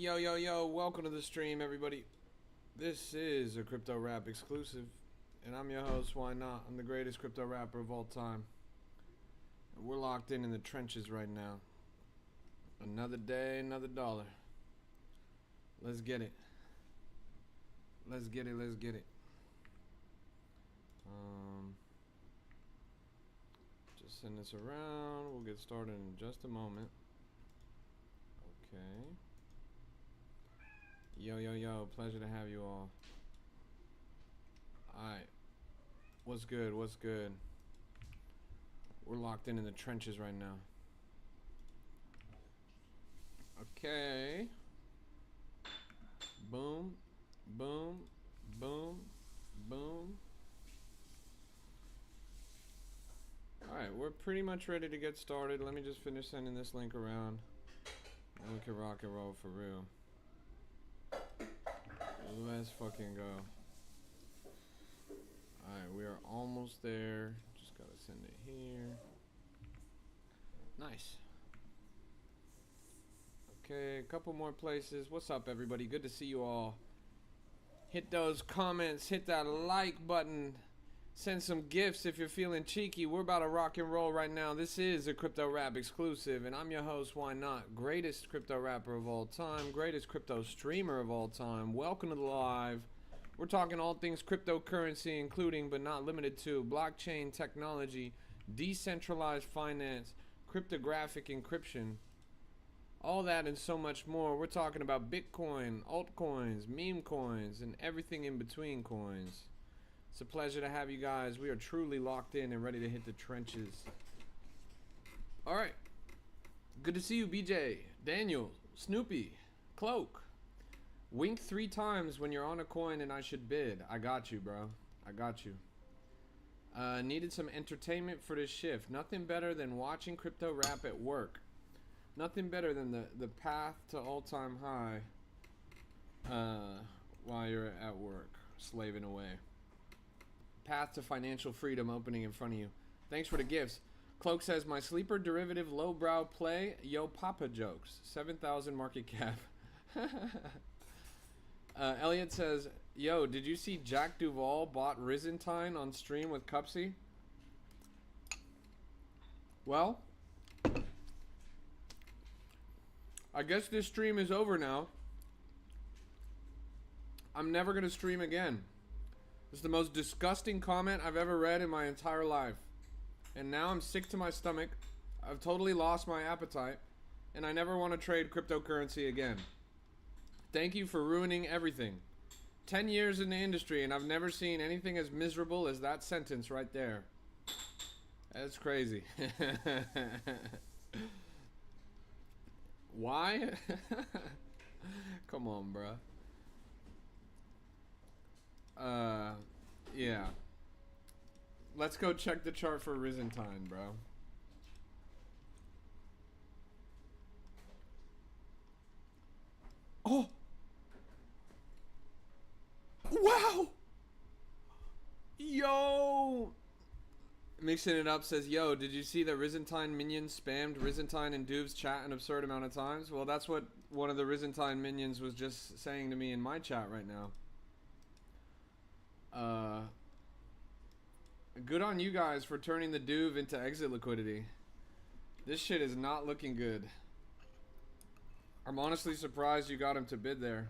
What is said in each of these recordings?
Yo, yo, yo, welcome to the stream, everybody. This is a crypto rap exclusive, and I'm your host, YNOT. I'm the greatest crypto rapper of all time. And we're locked in the trenches right now. Another day, another dollar. Let's get it. Let's get it, let's get it. Just send this around. We'll get started in just a moment. Okay. Yo, yo, yo, pleasure to have you all. Alright. What's good? What's good? We're locked in the trenches right now. Okay. Boom. Boom. Boom. Boom. Alright, we're pretty much ready to get started. Let me just finish sending this link around. And we can rock and roll for real. Let's fucking go. Alright, we are almost there. Just gotta send it here. Nice. Okay, a couple more places. What's up, everybody? Good to see you all. Hit those comments, hit that like button. Send some gifts if you're feeling cheeky. We're about to rock and roll right now. This is a crypto rap exclusive, and I'm your host, YNOT. Greatest crypto rapper of all time, greatest crypto streamer of all time. Welcome to the live. We're talking all things cryptocurrency, including but not limited to blockchain technology, decentralized finance, cryptographic encryption, all that and so much more. We're talking about Bitcoin, altcoins, meme coins, and everything in between coins. It's a pleasure to have you guys. We are truly locked in and ready to hit the trenches. Alright. Good to see you, BJ, Daniel, Snoopy, Cloak. Wink 3 times when you're on a coin and I should bid. I got you, bro. I got you. Needed some entertainment for this shift. Nothing better than watching crypto rap at work. Nothing better than the path to all-time high while you're at work, slaving away. Path to financial freedom opening in front of you. Thanks for the gifts. Cloak says, my sleeper derivative lowbrow play, yo papa jokes. 7,000 market cap. Elliot says, yo, did you see Jack Duvall bought Rizentine on stream with Cupsy? Well, I guess this stream is over now. I'm never going to stream again. It's the most disgusting comment I've ever read in my entire life. And now I'm sick to my stomach. I've totally lost my appetite. And I never want to trade cryptocurrency again. Thank you for ruining everything. 10 years in the industry and I've never seen anything as miserable as that sentence right there. That's crazy. Why? Come on, bruh. Yeah. Let's go check the chart for Rizentine, bro. Oh! Wow! Yo! Mixing it up says, yo, did you see that Rizentine minions spammed Rizentine and Doob's chat an absurd amount of times? Well, that's what one of the Rizentine minions was just saying to me in my chat right now. Good on you guys for turning the Doov into exit liquidity. This shit is not looking good. I'm honestly surprised you got him to bid there.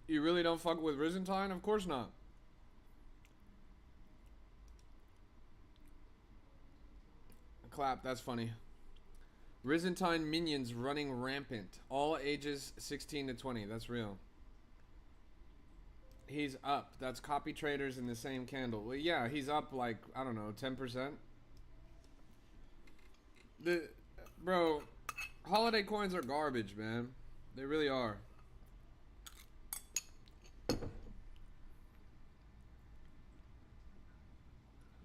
You really don't fuck with Rizentine? Of course not. Clap, that's funny. Rizentine minions running rampant. All ages 16 to 20. That's real. He's up. That's copy traders in the same candle. Well, yeah, he's up like, I don't know, 10%. Bro, holiday coins are garbage, man. They really are.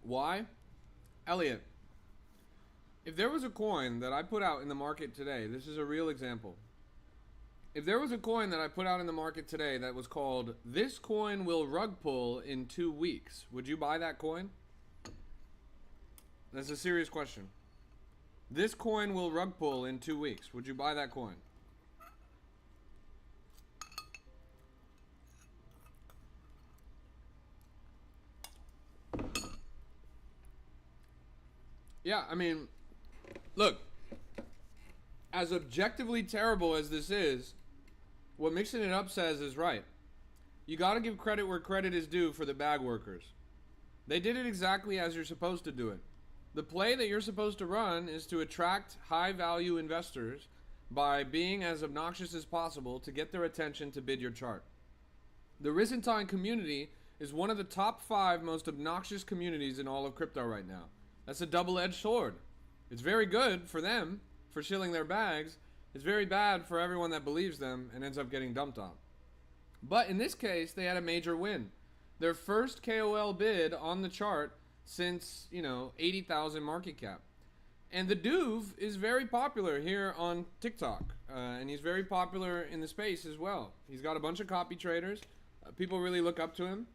Why? Elliot, if there was a coin that I put out in the market today, this is a real example. If there was a coin that I put out in the market today that was called, this coin will rug pull in 2 weeks, would you buy that coin? That's a serious question. This coin will rug pull in 2 weeks. Would you buy that coin? Yeah, I mean, look, as objectively terrible as this is, what Mixing It Up says is right. You got to give credit where credit is due for the bag workers. They did it exactly as you're supposed to do it. The play that you're supposed to run is to attract high-value investors by being as obnoxious as possible to get their attention to bid your chart. The Risen community is one of the top 5 most obnoxious communities in all of crypto right now. That's a double-edged sword. It's very good for them, for shilling their bags. It's very bad for everyone that believes them and ends up getting dumped on. But in this case, they had a major win. Their first KOL bid on the chart since, 80,000 market cap. And the Duve is very popular here on TikTok. And he's very popular in the space as well. He's got a bunch of copy traders. People really look up to him.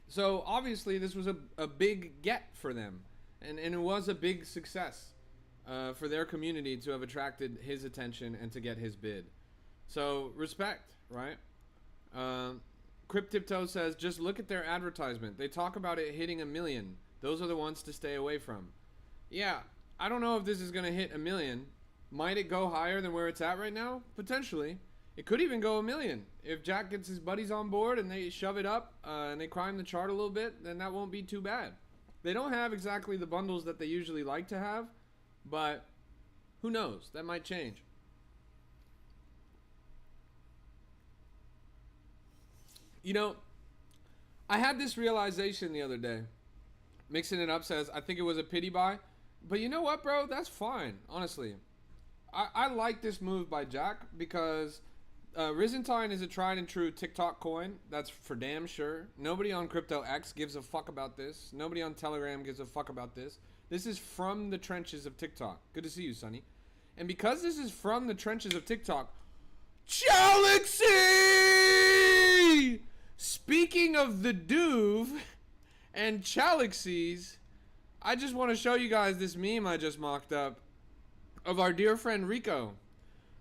So obviously this was a big get for them. And it was a big success for their community to have attracted his attention and to get his bid. So respect, right? Crypt Tiptoe says, just look at their advertisement. They talk about it hitting 1 million. Those are the ones to stay away from. Yeah, I don't know if this is going to hit 1 million. Might it go higher than where it's at right now? Potentially. It could even go 1 million. If Jack gets his buddies on board and they shove it up and they climb the chart a little bit, then that won't be too bad. They don't have exactly the bundles that they usually like to have, but who knows? That might change. I had this realization the other day. Mixing It Up says, I think it was a pity buy. But you know what, bro? That's fine, honestly. I like this move by Jack because Risen is a tried and true TikTok coin. That's for damn sure. Nobody on Crypto X gives a fuck about this. Nobody on Telegram gives a fuck about this. This is from the trenches of TikTok. Good to see you, Sonny. And because this is from the trenches of TikTok, Chalaxy! Speaking of the Duve and Chalaxies, I just want to show you guys this meme I just mocked up of our dear friend Rico,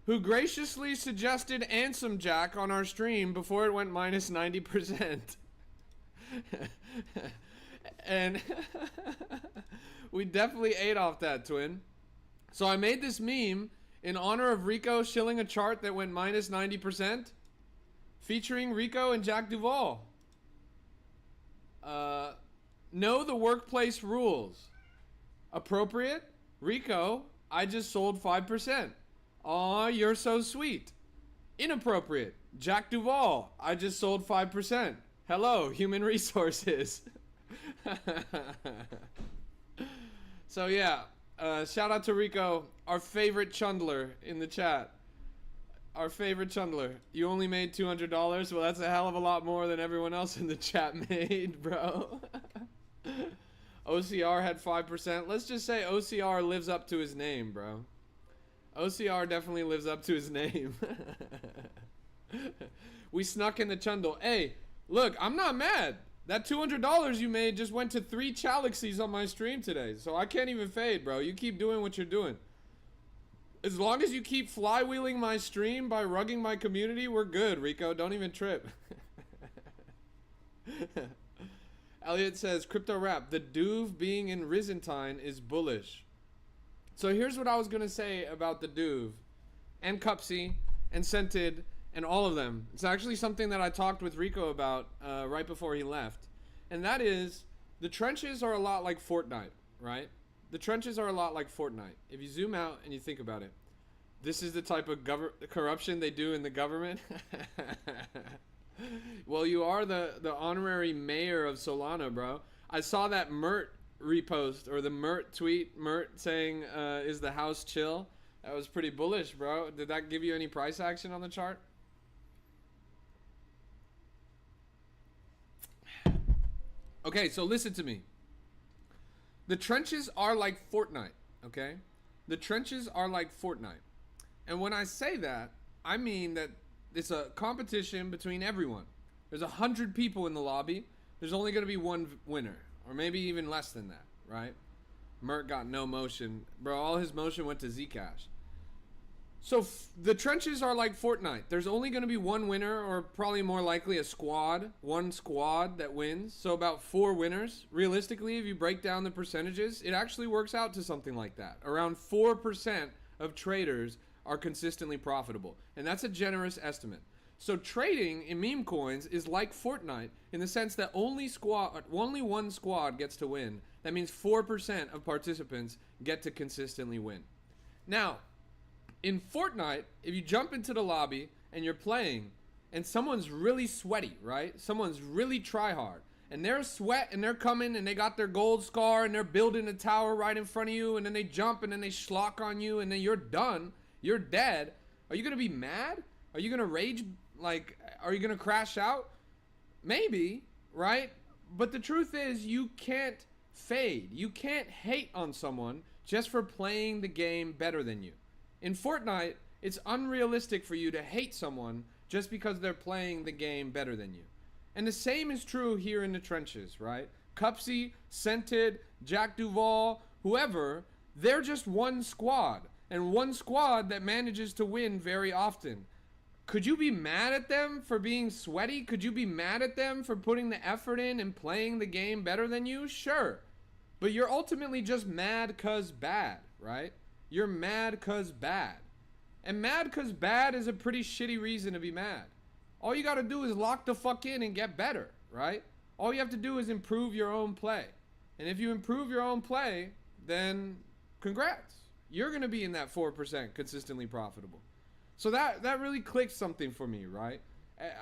who graciously suggested Ansem Jack on our stream before it went minus 90%. And we definitely ate off that, twin. So I made this meme in honor of Rico shilling a chart that went minus 90%, featuring Rico and Jack Duvall. Know the workplace rules. Appropriate? Rico, I just sold 5%. Aw, you're so sweet. Inappropriate. Jack Duvall, I just sold 5%. Hello, human resources. So yeah, shout out to Rico, our favorite chundler in the chat. Our favorite chundler. You only made $200? Well, that's a hell of a lot more than everyone else in the chat made, bro. OCR had 5%. Let's just say OCR lives up to his name, bro. OCR definitely lives up to his name. We snuck in the chundle. Hey, look, I'm not mad. That $200 you made just went to 3 Chalaxies on my stream today. So I can't even fade, bro. You keep doing what you're doing. As long as you keep flywheeling my stream by rugging my community, we're good, Rico. Don't even trip. Elliot says, Crypto Rap, the Duve being in Risentine is bullish. So here's what I was going to say about the Duve and Cupsy and Scented and all of them. It's actually something that I talked with Rico about right before he left. And that is, the trenches are a lot like Fortnite, right? The trenches are a lot like Fortnite. If you zoom out and you think about it, this is the type of corruption they do in the government. Well, you are the honorary mayor of Solana, bro. I saw that Mert repost, or the Mert tweet, Mert saying, is the house chill? That was pretty bullish, bro. Did that give you any price action on the chart? Okay, so listen to me. The trenches are like Fortnite, okay? The trenches are like Fortnite. And when I say that, I mean that it's a competition between everyone. There's 100 people in the lobby. There's only going to be one winner, or maybe even less than that, right? Mert got no motion. Bro, all his motion went to Zcash. So the trenches are like Fortnite. There's only going to be one winner, or probably more likely a squad. One squad that wins. So about 4 winners. Realistically, if you break down the percentages, it actually works out to something like that. Around 4% of traders are consistently profitable. And that's a generous estimate. So trading in meme coins is like Fortnite in the sense that only one squad gets to win. That means 4% of participants get to consistently win. Now, in Fortnite, if you jump into the lobby and you're playing and someone's really sweaty, right? Someone's really try hard and they're sweat and they're coming and they got their gold scar and they're building a tower right in front of you and then they jump and then they schlock on you and then you're done. You're dead. Are you going to be mad? Are you going to rage? Like, are you going to crash out? Maybe, right? But the truth is you can't fade. You can't hate on someone just for playing the game better than you. In Fortnite, it's unrealistic for you to hate someone just because they're playing the game better than you. And the same is true here in the trenches, right? Cupsy, Scented, Jack Duval, whoever, they're just one squad. And one squad that manages to win very often. Could you be mad at them for being sweaty? Could you be mad at them for putting the effort in and playing the game better than you? Sure. But you're ultimately just mad 'cause bad, right? You're mad 'cause bad. And mad 'cause bad is a pretty shitty reason to be mad. All you gotta do is lock the fuck in and get better, right? All you have to do is improve your own play. And if you improve your own play, then congrats. You're gonna be in that 4% consistently profitable. So that really clicked something for me, right?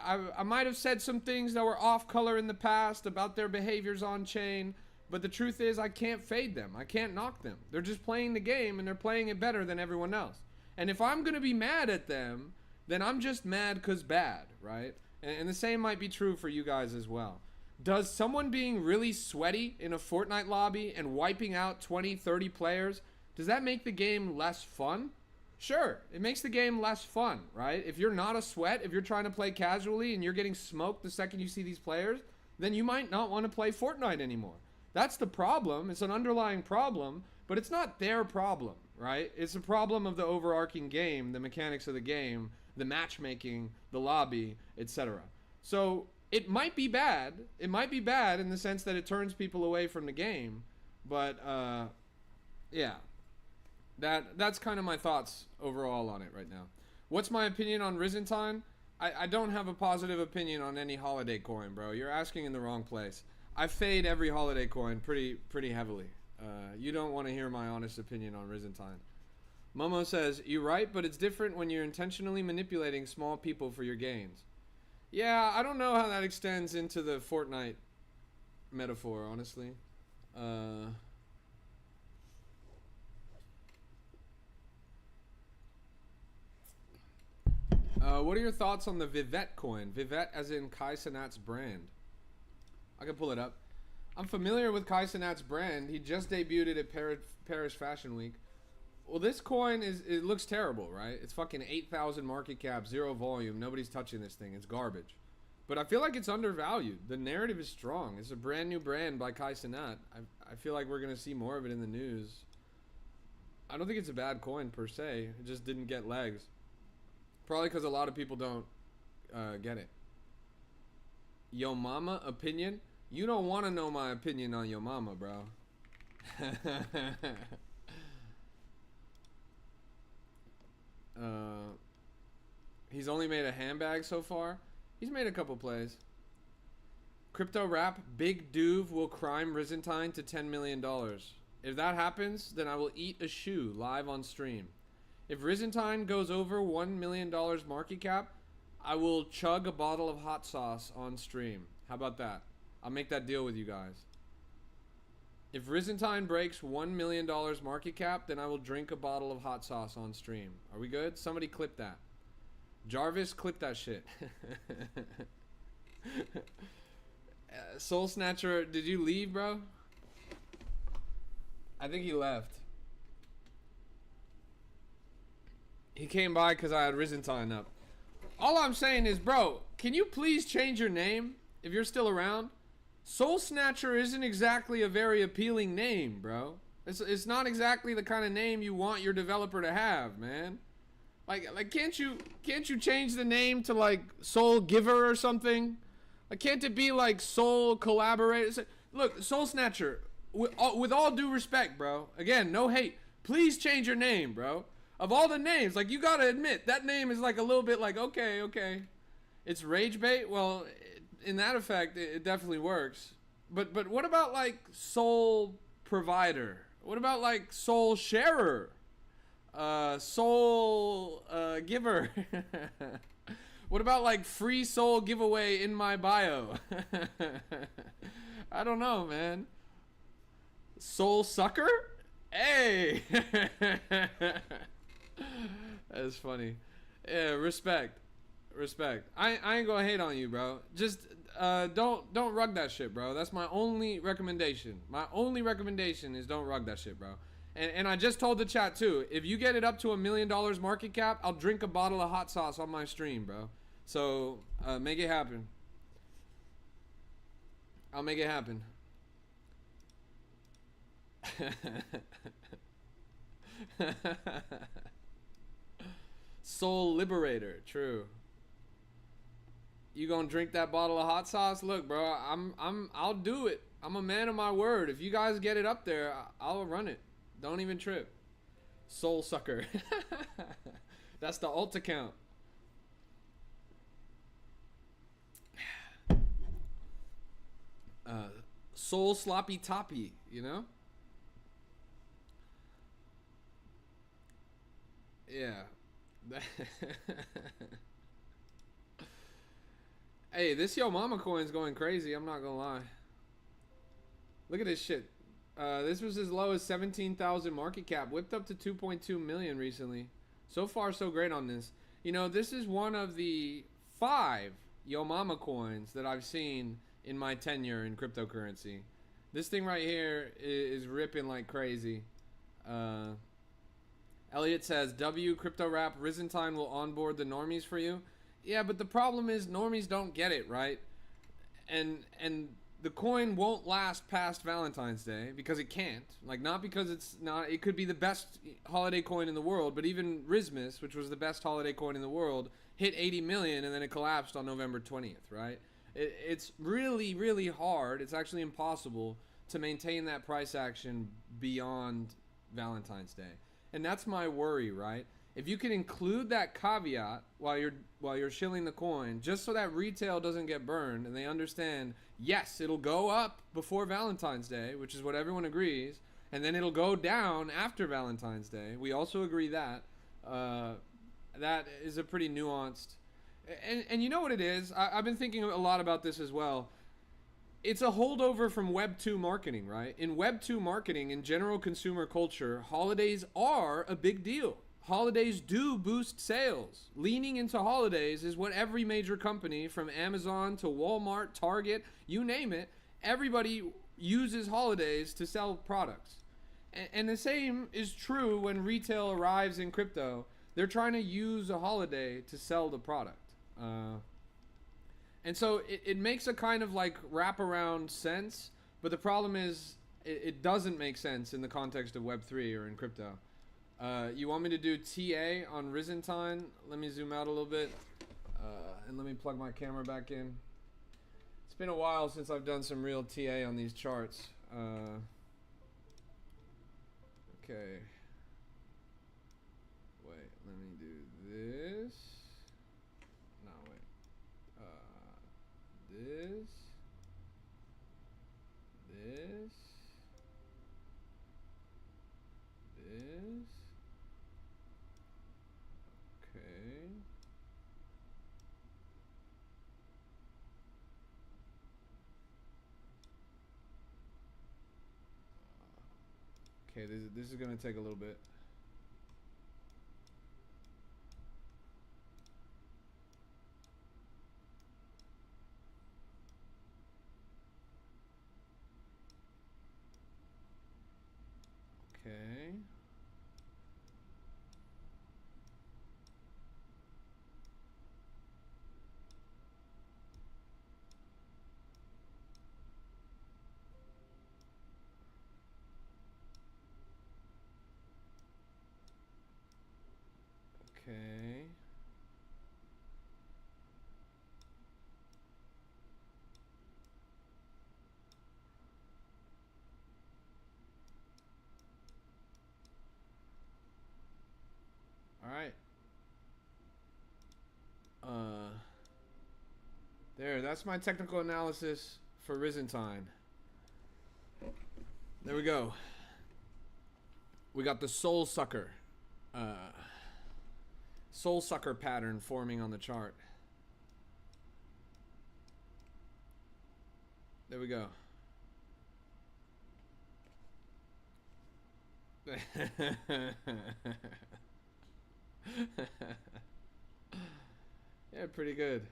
I might have said some things that were off color in the past about their behaviors on chain, but the truth is I can't fade them. I can't knock them. They're just playing the game and they're playing it better than everyone else. And if I'm going to be mad at them, then I'm just mad 'cause bad, right? And the same might be true for you guys as well. Does someone being really sweaty in a Fortnite lobby and wiping out 20, 30 players, does that make the game less fun? Sure, it makes the game less fun, right? If you're not a sweat, if you're trying to play casually and you're getting smoked the second you see these players, then you might not want to play Fortnite anymore. That's the problem. It's an underlying problem, but it's not their problem, right? It's a problem of the overarching game, the mechanics of the game, the matchmaking, the lobby, etc. So it might be bad. It might be bad in the sense that it turns people away from the game, but yeah. That's kind of my thoughts overall on it right now. What's my opinion on Rysentine? I don't have a positive opinion on any holiday coin, bro. You're asking in the wrong place. I fade every holiday coin pretty heavily. You don't want to hear my honest opinion on Rysentine. Momo says, you're right, but it's different when you're intentionally manipulating small people for your gains. Yeah, I don't know how that extends into the Fortnite metaphor, honestly. What are your thoughts on the Vivette coin? Vivette as in Kai Cenat's brand. I can pull it up. I'm familiar with Kai Cenat's brand. He just debuted at Paris Fashion Week. Well, this coin it looks terrible, right? It's fucking 8,000 market cap, 0 volume. Nobody's touching this thing. It's garbage. But I feel like it's undervalued. The narrative is strong. It's a brand new brand by Kai Cenat. I feel like we're going to see more of it in the news. I don't think it's a bad coin per se. It just didn't get legs. Probably because a lot of people don't get it. Yo mama opinion? You don't want to know my opinion on yo mama, bro. He's only made a handbag so far. He's made a couple plays. Crypto rap, Big Duve will crime Rysentine to $10 million. If that happens, then I will eat a shoe live on stream. If Rysentine goes over $1 million market cap, I will chug a bottle of hot sauce on stream. How about that? I'll make that deal with you guys. If Rysentine breaks $1 million market cap, then I will drink a bottle of hot sauce on stream. Are we good? Somebody clip that. Jarvis, clip that shit. Soul Snatcher, did you leave, bro? I think he left. He came by because I had Rysentine up. All I'm saying is, bro, can you please change your name if you're still around? Soul Snatcher isn't exactly a very appealing name, bro. It's not exactly the kind of name you want your developer to have, man. Like can't you change the name to like Soul Giver or something? Like can't it be like Soul Collaborator? Look, Soul Snatcher, with all due respect, bro. Again, no hate. Please change your name, bro. Of all the names, like you gotta admit that name is like a little bit like okay. It's rage bait. Well, in that effect, it definitely works. But what about like Soul Provider? What about like Soul Sharer? Soul Giver. What about like free soul giveaway in my bio? I don't know, man. Soul Sucker? Hey. That's funny. Yeah, respect. I ain't gonna hate on you, bro. Just don't rug that shit, bro. That's my only recommendation. My only recommendation is don't rug that shit, bro. And I just told the chat too, if you get it up to $1 million market cap, I'll drink a bottle of hot sauce on my stream, bro. So make it happen. I'll make it happen. Soul Liberator, true. You gonna drink that bottle of hot sauce? Look, bro, I'll do it. I'm a man of my word. If you guys get it up there, I'll run it. Don't even trip. Soul Sucker. That's the alt account. Soul Sloppy Toppy, you know? Yeah. Hey, this Yo Mama coin's going crazy, I'm not gonna lie. Look at this shit. This was as low as 17,000 market cap, whipped up to 2.2 million recently. So far, so great on this. You know, this is one of the 5 Yo Mama coins that I've seen in my tenure in cryptocurrency. This thing right here is ripping like crazy. Elliot says, W Crypto Rap, Risen will onboard the normies for you. Yeah, but the problem is normies don't get it, right? And the coin won't last past Valentine's Day because it can't. Like, not because it's not, it could be the best holiday coin in the world, but even Rismus, which was the best holiday coin in the world, hit 80 million and then it collapsed on November 20th, right? It's really, really hard. It's actually impossible to maintain that price action beyond Valentine's Day. And that's my worry, right? If you can include that caveat while you're shilling the coin, just so that retail doesn't get burned and they understand, yes, it'll go up before Valentine's Day, which is what everyone agrees, and then it'll go down after Valentine's Day. We also agree that. That is a pretty nuanced... And you know what it is? I've been thinking a lot about this as well. It's a holdover from Web 2 marketing, right? In Web 2 marketing, in general consumer culture, holidays are a big deal. Holidays do boost sales. Leaning into holidays is what every major company, from Amazon to Walmart, Target, you name it, everybody uses holidays to sell products. And the same is true when retail arrives in crypto. They're trying to use a holiday to sell the product. And so it makes a kind of like wraparound sense, but the problem is it doesn't make sense in the context of Web3 or in crypto. You want me to do TA on Risentine? Let me zoom out a little bit, and let me plug my camera back in. It's been a while since I've done some real TA on these charts. Okay. Wait, let me do this. No, wait. This. This. This. Okay. Okay, this is gonna take a little bit. Okay. That's my technical analysis for Rysentine. There we go. We got the Soul Sucker. Soul Sucker pattern forming on the chart. There we go. Yeah, pretty good.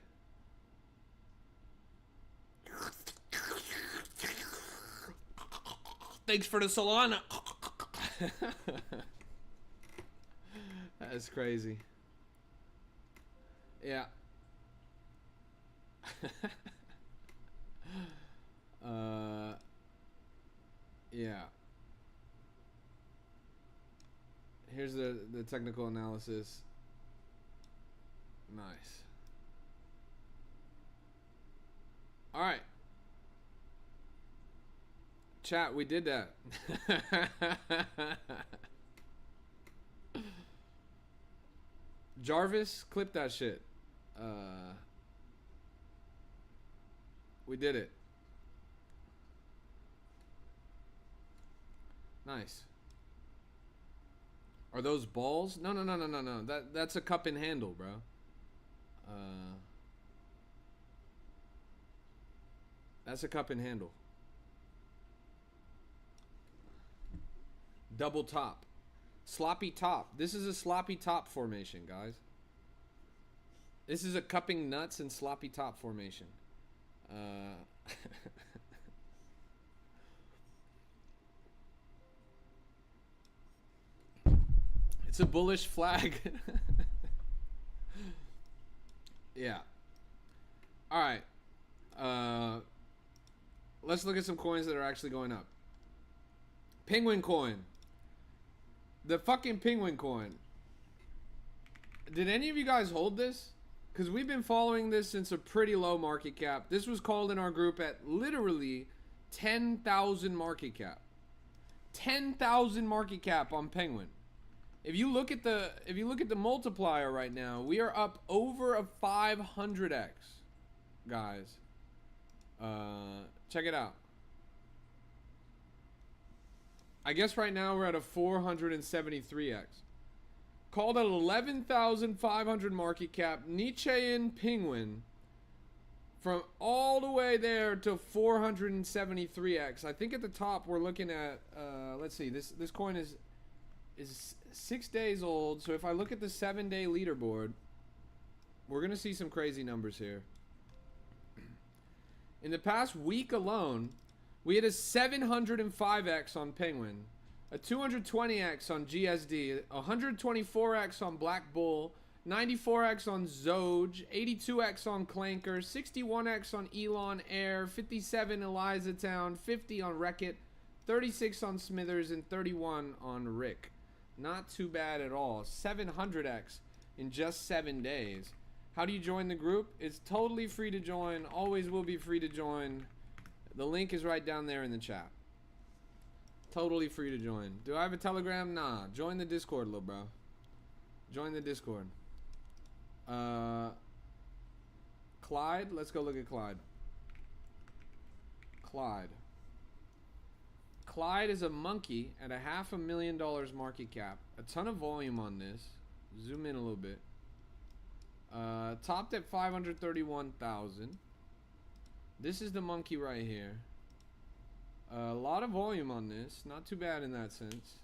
Thanks for the Solana. That is crazy. Yeah. Yeah. Here's the technical analysis. Nice. All right. Chat, we did that. Jarvis, clip that shit. We did it. Nice. Are those balls? No. That's a cup and handle, bro. That's a cup and handle. Double top. Sloppy top. This is a sloppy top formation, guys. This is a cupping nuts and sloppy top formation. It's a bullish flag. Yeah. All right. Let's look at some coins that are actually going up. Penguin coin. The fucking penguin coin. Did any of you guys hold this? Because we've been following this since a pretty low market cap. This was called in our group at literally 10,000 market cap. 10,000 market cap on penguin. If you look at the multiplier right now, we are up over a 500x, guys. Check it out. I guess right now we're at a 473x. Called at 11,500 market cap, Nietzschean penguin, from all the way there to 473x. I think at the top we're looking at, let's see, this coin is 6 days old. So if I look at the 7-day leaderboard, we're gonna see some crazy numbers here. In the past week alone, we had a 705x on Penguin, a 220x on GSD, 124x on Black Bull, 94x on Zoj, 82x on Clanker, 61x on Elon Air, 57 Eliza Town, 50 on Wreck-It, 36 on Smithers, and 31 on Rick. Not too bad at all. 700x in just 7 days. How do you join the group? It's totally free to join. Always will be free to join. The link is right down there in the chat. Totally free to join. Do I have a Telegram? Nah. Join the Discord, little bro. Join the Discord. Clyde? Let's go look at Clyde. Clyde is a monkey at a $500,000 market cap. A ton of volume on this. Zoom in a little bit. Topped at 531,000. This is the monkey right here. A lot of volume on this. Not too bad in that sense.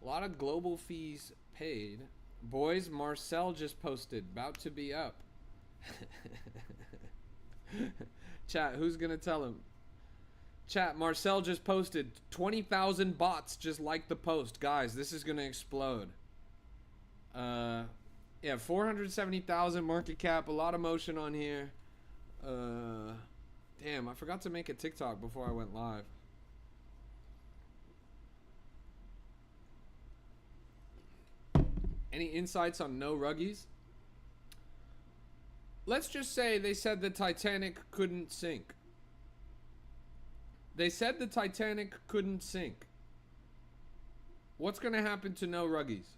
A lot of global fees paid. Boys, Marcel just posted. About to be up. Chat, who's gonna tell him? Chat, Marcel just posted. 20,000 bots just liked the post. Guys, this is gonna explode. Yeah, 470,000 market cap. A lot of motion on here. Damn, I forgot to make a TikTok before I went live. Any insights on no ruggies? Let's just say they said the Titanic couldn't sink. They said the Titanic couldn't sink. What's going to happen to no ruggies?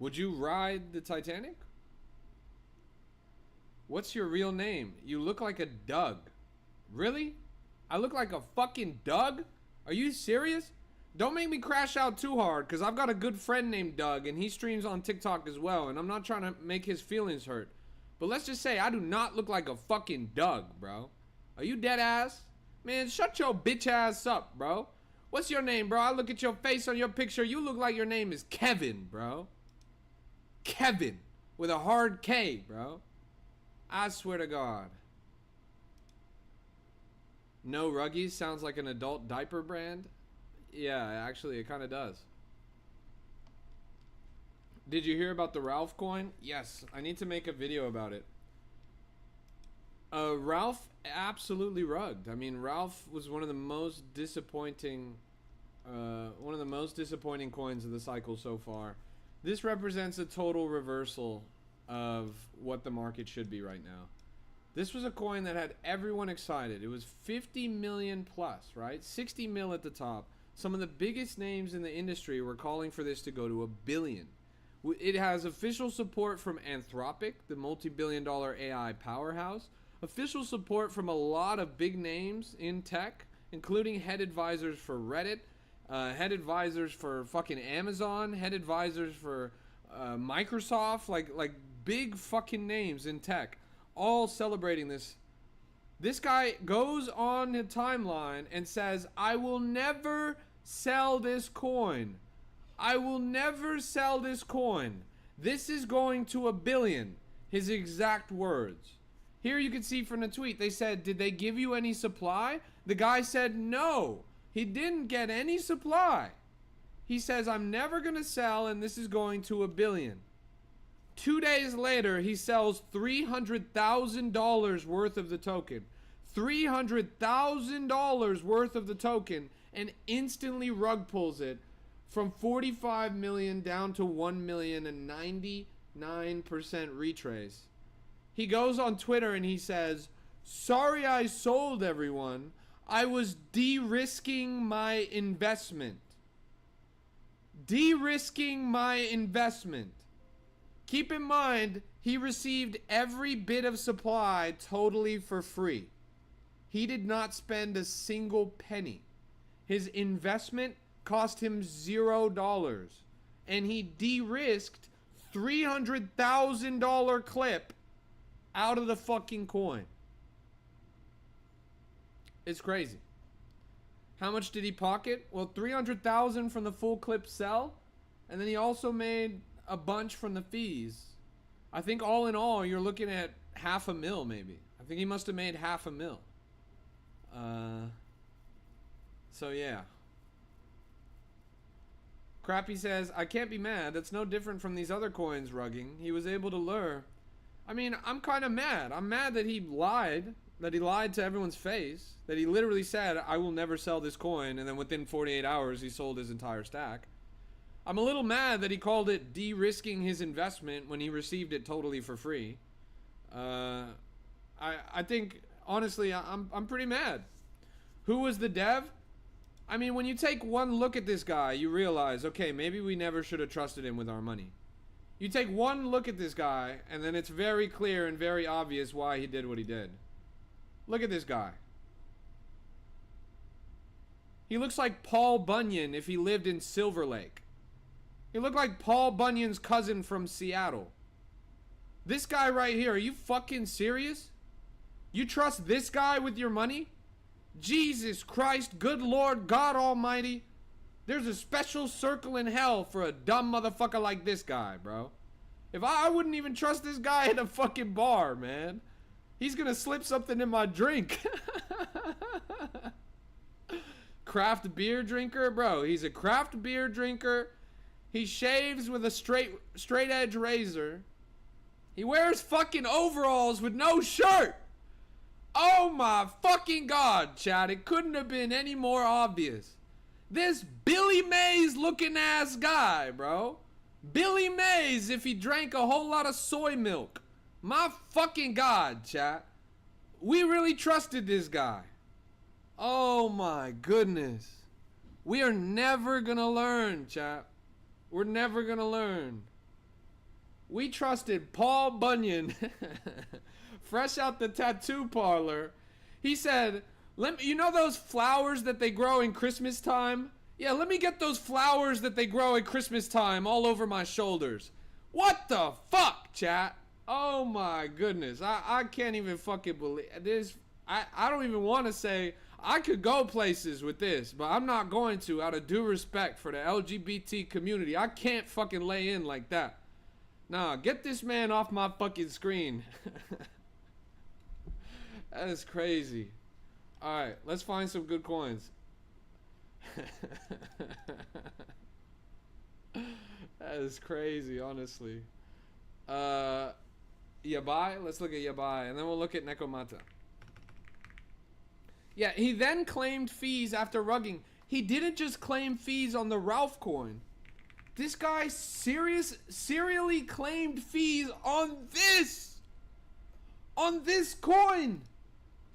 Would you ride the Titanic? What's your real name? You look like a Doug. Really? I look like a fucking Doug? Are you serious? Don't make me crash out too hard, because I've got a good friend named Doug, and he streams on TikTok as well, and I'm not trying to make his feelings hurt. But let's just say I do not look like a fucking Doug, bro. Are you dead ass? Man, shut your bitch ass up, bro. What's your name, bro? I look at your face on your picture. You look like your name is Kevin, bro. Kevin. With a hard K, bro. I swear to God. No Ruggies sounds like an adult diaper brand. Yeah, actually, it kind of does. Did you hear about the Ralph coin? Yes, I need to make a video about it. Ralph absolutely rugged. I mean, Ralph was one of the most disappointing coins of the cycle so far. This represents a total reversal of what the market should be right now. This was a coin that had everyone excited. It was 50 million plus, right? 60 mil at the top. Some of the biggest names in the industry were calling for this to go to $1 billion. It has official support from Anthropic, the multi-billion-dollar AI powerhouse. Official support from a lot of big names in tech, including head advisors for Reddit, head advisors for fucking Amazon, head advisors for Microsoft, like big fucking names in tech, all celebrating this. This guy goes on the timeline and says, I will never sell this coin. I will never sell this coin. This is going to $1 billion. His exact words. Here you can see from the tweet, they said, did they give you any supply? The guy said no. He didn't get any supply. He says, I'm never going to sell, and this is going to $1 billion. 2 days later, he sells $300,000 worth of the token. $300,000 worth of the token, and instantly rug pulls it from 45 million down to 1 million and 99% retrace. He goes on Twitter and he says, sorry I sold everyone. I was de-risking my investment. De-risking my investment. Keep in mind, he received every bit of supply totally for free. He did not spend a single penny. His investment cost him $0. And he de-risked $300,000 clip out of the fucking coin. It's crazy. How much did he pocket? Well, $300,000 from the full clip sell, and then he also made a bunch from the fees. I think all in all, you're looking at $500,000 maybe. I think he must have made $500,000. So yeah. Crappy says, I can't be mad. That's no different from these other coins rugging. He was able to lure. I mean, I'm kind of mad. I'm mad that he lied. That he lied to everyone's face. That he literally said, I will never sell this coin. And then within 48 hours, he sold his entire stack. I'm a little mad that he called it de-risking his investment when he received it totally for free. I think, honestly, I'm pretty mad. Who was the dev? I mean, when you take one look at this guy, you realize, okay, maybe we never should have trusted him with our money. You take one look at this guy, and then it's very clear and very obvious why he did what he did. Look at this guy. He looks like Paul Bunyan if he lived in Silver Lake. He looked like Paul Bunyan's cousin from Seattle. This guy right here, are you fucking serious? You trust this guy with your money? Jesus Christ, good Lord, God Almighty. There's a special circle in hell for a dumb motherfucker like this guy, bro. If I wouldn't even trust this guy at a fucking bar, man. He's gonna slip something in my drink. Craft beer drinker, bro. He's a craft beer drinker. He shaves with a straight edge razor. He wears fucking overalls with no shirt. Oh my fucking God, Chad. It couldn't have been any more obvious. This Billy Mays looking ass guy, bro. Billy Mays if he drank a whole lot of soy milk. My fucking God, chat. We really trusted this guy. Oh my goodness. We are never gonna learn, chat. We're never gonna learn. We trusted Paul Bunyan, fresh out the tattoo parlor. He said, you know those flowers that they grow in Christmas time? Yeah, let me get those flowers that they grow at Christmas time all over my shoulders. What the fuck, chat? Oh my goodness. I can't even fucking believe this. I don't even want to say I could go places with this, but I'm not going to out of due respect for the LGBT community. I can't fucking lay in like that. Nah, get this man off my fucking screen. That is crazy. Alright, let's find some good coins. That is crazy, honestly. Yabai? Let's look at Yabai, and then we'll look at Nekomata. Yeah, he then claimed fees after rugging. He didn't just claim fees on the Ralph coin. This guy serially claimed fees on this! On this coin!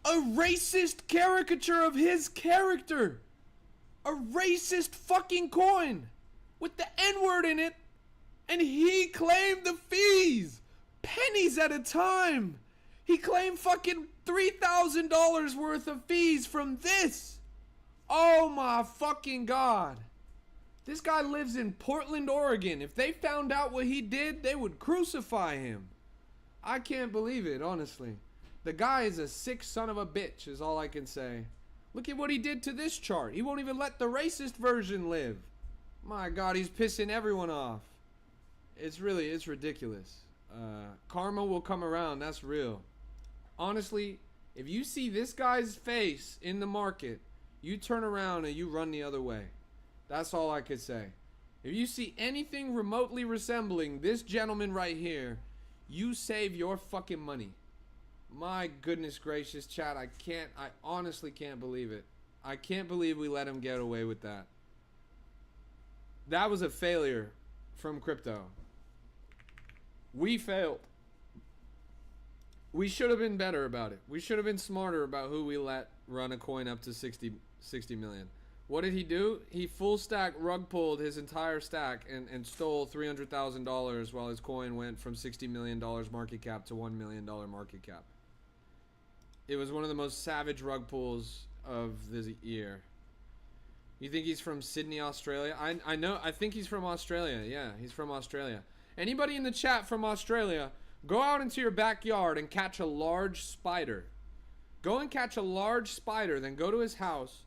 A racist caricature of his character! A racist fucking coin! With the N-word in it! And he claimed the fees! Pennies at a time! He claimed fucking $3,000 worth of fees from this! Oh my fucking god! This guy lives in Portland, Oregon. If they found out what he did, they would crucify him. I can't believe it, honestly. The guy is a sick son of a bitch, is all I can say. Look at what he did to this chart. He won't even let the racist version live. My god, he's pissing everyone off. It's ridiculous. Karma will come around, that's real. Honestly, if you see this guy's face in the market, you turn around and you run the other way. That's all I could say. If you see anything remotely resembling this gentleman right here, you save your fucking money. My goodness gracious, chat, I honestly can't believe it. I can't believe we let him get away with that. That was a failure from crypto. We failed. We should have been better about it. We should have been smarter about who we let run a coin up to 60 million. What did he do? He full stack rug pulled his entire stack and stole $300,000 while his coin went from $60 million market cap to $1 million market cap. It was one of the most savage rug pulls of the year. You think he's from Sydney, Australia? I think he's from Australia. Yeah, he's from Australia. Anybody in the chat from Australia, go out into your backyard and catch a large spider. Go and catch a large spider, then go to his house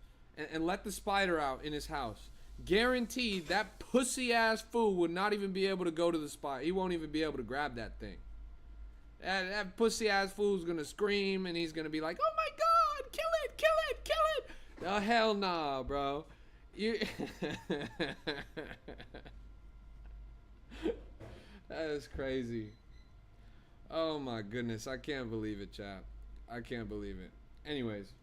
and let the spider out in his house. Guaranteed that pussy ass fool would not even be able to go to the spider. He won't even be able to grab that thing. That pussy ass fool's gonna scream and he's gonna be like, oh my god, kill it, kill it, kill it. Oh hell nah, bro. That is crazy. Oh my goodness, I can't believe it, chat. I can't believe it. Anyways.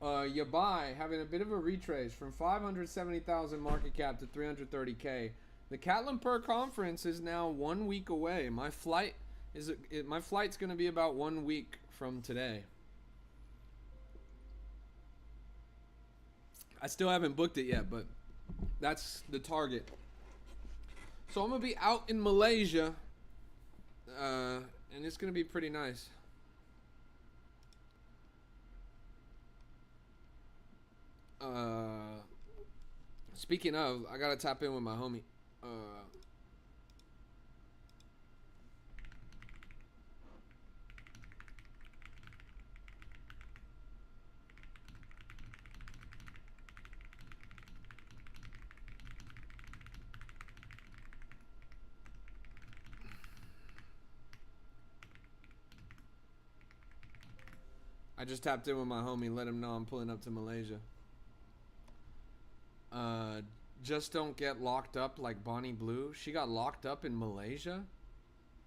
Yabai having a bit of a retrace from 570,000 market cap to 330K. The Catlin Per conference is now 1 week away. My flight's going to be about 1 week from today. I still haven't booked it yet, but that's the target. So I'm going to be out in Malaysia, and it's going to be pretty nice. Speaking of, I gotta tap in with my homie. I just tapped in with my homie, let him know I'm pulling up to Malaysia. Just don't get locked up like Bonnie Blue. She got locked up in Malaysia?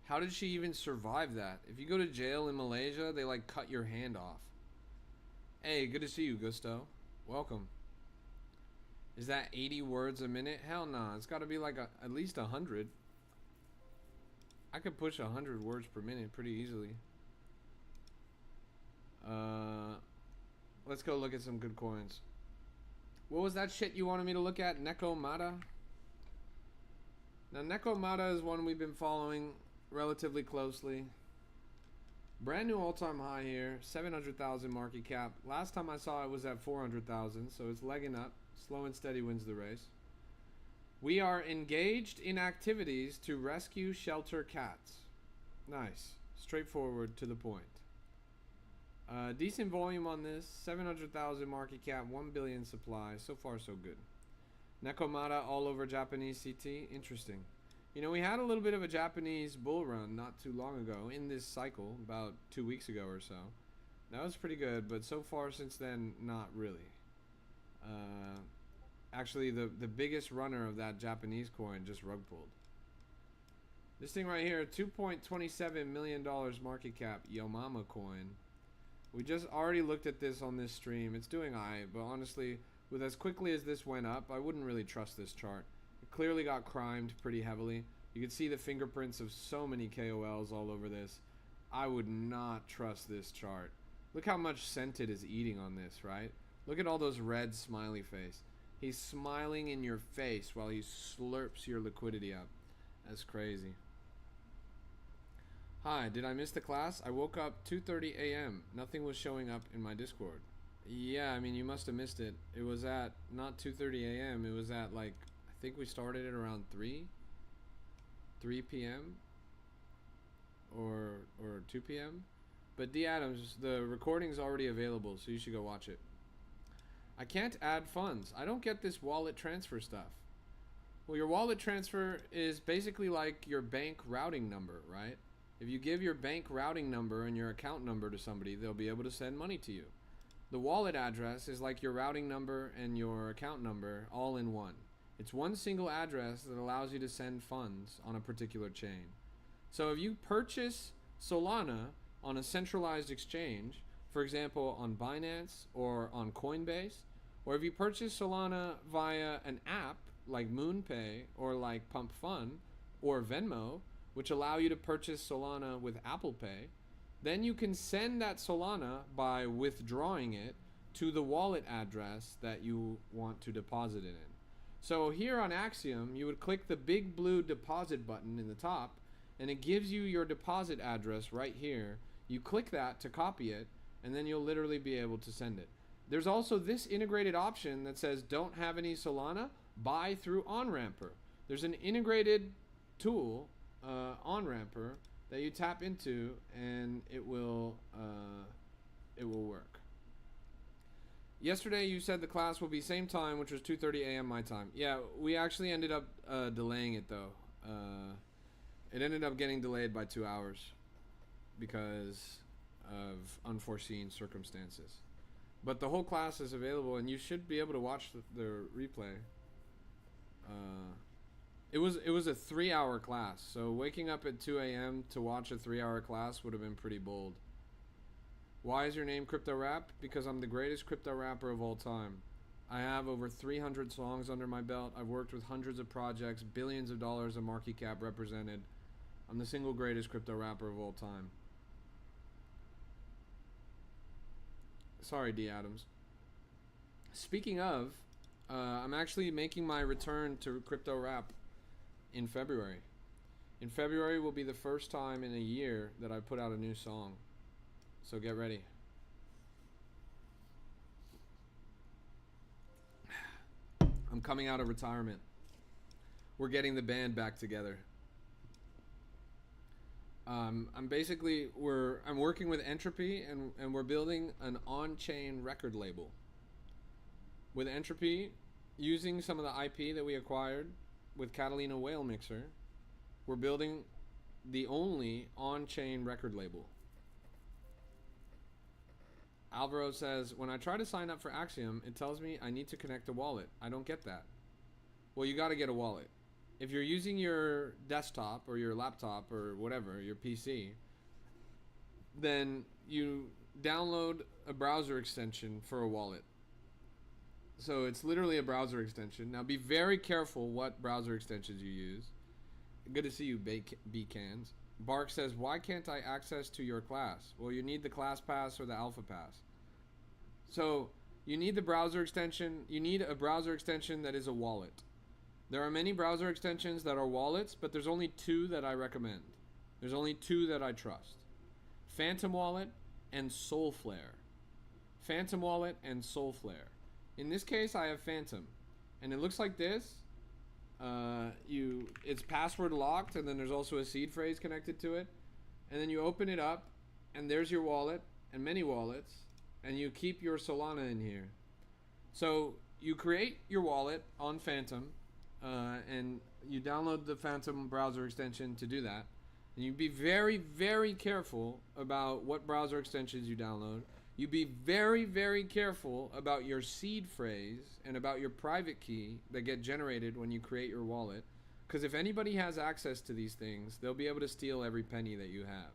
How did she even survive that? If you go to jail in Malaysia, they like cut your hand off. Hey, good to see you, Gusto. Welcome. Is that 80 words a minute? Hell nah, it's gotta be like at least 100. I could push 100 words per minute pretty easily. Let's go look at some good coins. What was that shit you wanted me to look at? Nekomata? Now, Nekomata is one we've been following relatively closely. Brand new all-time high here, 700,000 market cap. Last time I saw it was at 400,000, so it's legging up. Slow and steady wins the race. We are engaged in activities to rescue shelter cats. Nice. Straightforward, to the point. Decent volume on this. 700,000 market cap, 1 billion supply. So far, so good. Nekomata all over Japanese CT. Interesting. You know, we had a little bit of a Japanese bull run not too long ago in this cycle, about 2 weeks ago or so. That was pretty good, but so far since then, not really. Actually, the biggest runner of that Japanese coin just rug pulled. This thing right here, $2.27 million market cap, Yomama coin. We just already looked at this on this stream. It's doing alright, but honestly, with as quickly as this went up, I wouldn't really trust this chart. It clearly got crimed pretty heavily. You can see the fingerprints of so many KOLs all over this. I would not trust this chart. Look how much Scented is eating on this, right? Look at all those red smiley face. He's smiling in your face while he slurps your liquidity up. That's crazy. Hi, did I miss the class? I woke up 2:30 a.m. Nothing was showing up in my Discord. Yeah, I mean, you must have missed it. It was at not 2:30 a.m. It was at, like, I think we started at around 3 p.m. or 2 p.m. But D Adams, the recording's already available, so you should go watch it. I can't add funds. I don't get this wallet transfer stuff. Well, your wallet transfer is basically like your bank routing number, right? If you give your bank routing number and your account number to somebody, they'll be able to send money to you. The wallet address is like your routing number and your account number all in one. It's one single address that allows you to send funds on a particular chain. So if you purchase Solana on a centralized exchange, for example, on Binance or on Coinbase, or if you purchase Solana via an app like MoonPay or like Pump Fun or Venmo, which allow you to purchase Solana with Apple Pay, then you can send that Solana by withdrawing it to the wallet address that you want to deposit it in. So here on Axiom, you would click the big blue deposit button in the top, and it gives you your deposit address right here. You click that to copy it, and then you'll literally be able to send it. There's also this integrated option that says don't have any Solana, buy through OnRamper. There's an integrated tool, OnRamper, that you tap into, and it will work. Yesterday you said the class will be same time, which was 2:30 a.m. my time. Yeah, we actually ended up delaying it though. It ended up getting delayed by 2 hours because of unforeseen circumstances. But the whole class is available, and you should be able to watch the replay. It was a 3-hour class, so waking up at 2 a.m. to watch a 3-hour class would have been pretty bold. Why is your name Crypto Rap? Because I'm the greatest crypto rapper of all time. I have over 300 songs under my belt. I've worked with hundreds of projects, billions of dollars of market cap represented. I'm the single greatest crypto rapper of all time. Sorry, D Adams. Speaking of, I'm actually making my return to Crypto Rap in February. In February will be the first time in a year that I put out a new song. So get ready. I'm coming out of retirement. We're getting the band back together. I'm working with Entropy, and we're building an on-chain record label. With Entropy, using some of the IP that we acquired with Catalina Whale Mixer, we're building the only on-chain record label. Alvaro says, when I try to sign up for Axiom, it tells me I need to connect a wallet. I don't get that. Well, you got to get a wallet. If you're using your desktop or your laptop or whatever, your PC, then you download a browser extension for a wallet. So it's literally a browser extension. Now be very careful what browser extensions you use. Good to see you, B-Cans. Bark says, why can't I access to your class? Well, you need the class pass or the alpha pass. So you need the browser extension. You need a browser extension that is a wallet. There are many browser extensions that are wallets, but there's only two that I recommend. There's only two that I trust. Phantom Wallet and Soulflare. Phantom Wallet and Soulflare. In this case, I have Phantom. And it looks like this. It's password locked, and then there's also a seed phrase connected to it. And then you open it up, and there's your wallet, and many wallets, and you keep your Solana in here. So you create your wallet on Phantom, and you download the Phantom browser extension to do that. And you be very, very careful about what browser extensions you download. You be very, very careful about your seed phrase and about your private key that get generated when you create your wallet. Because if anybody has access to these things, they'll be able to steal every penny that you have.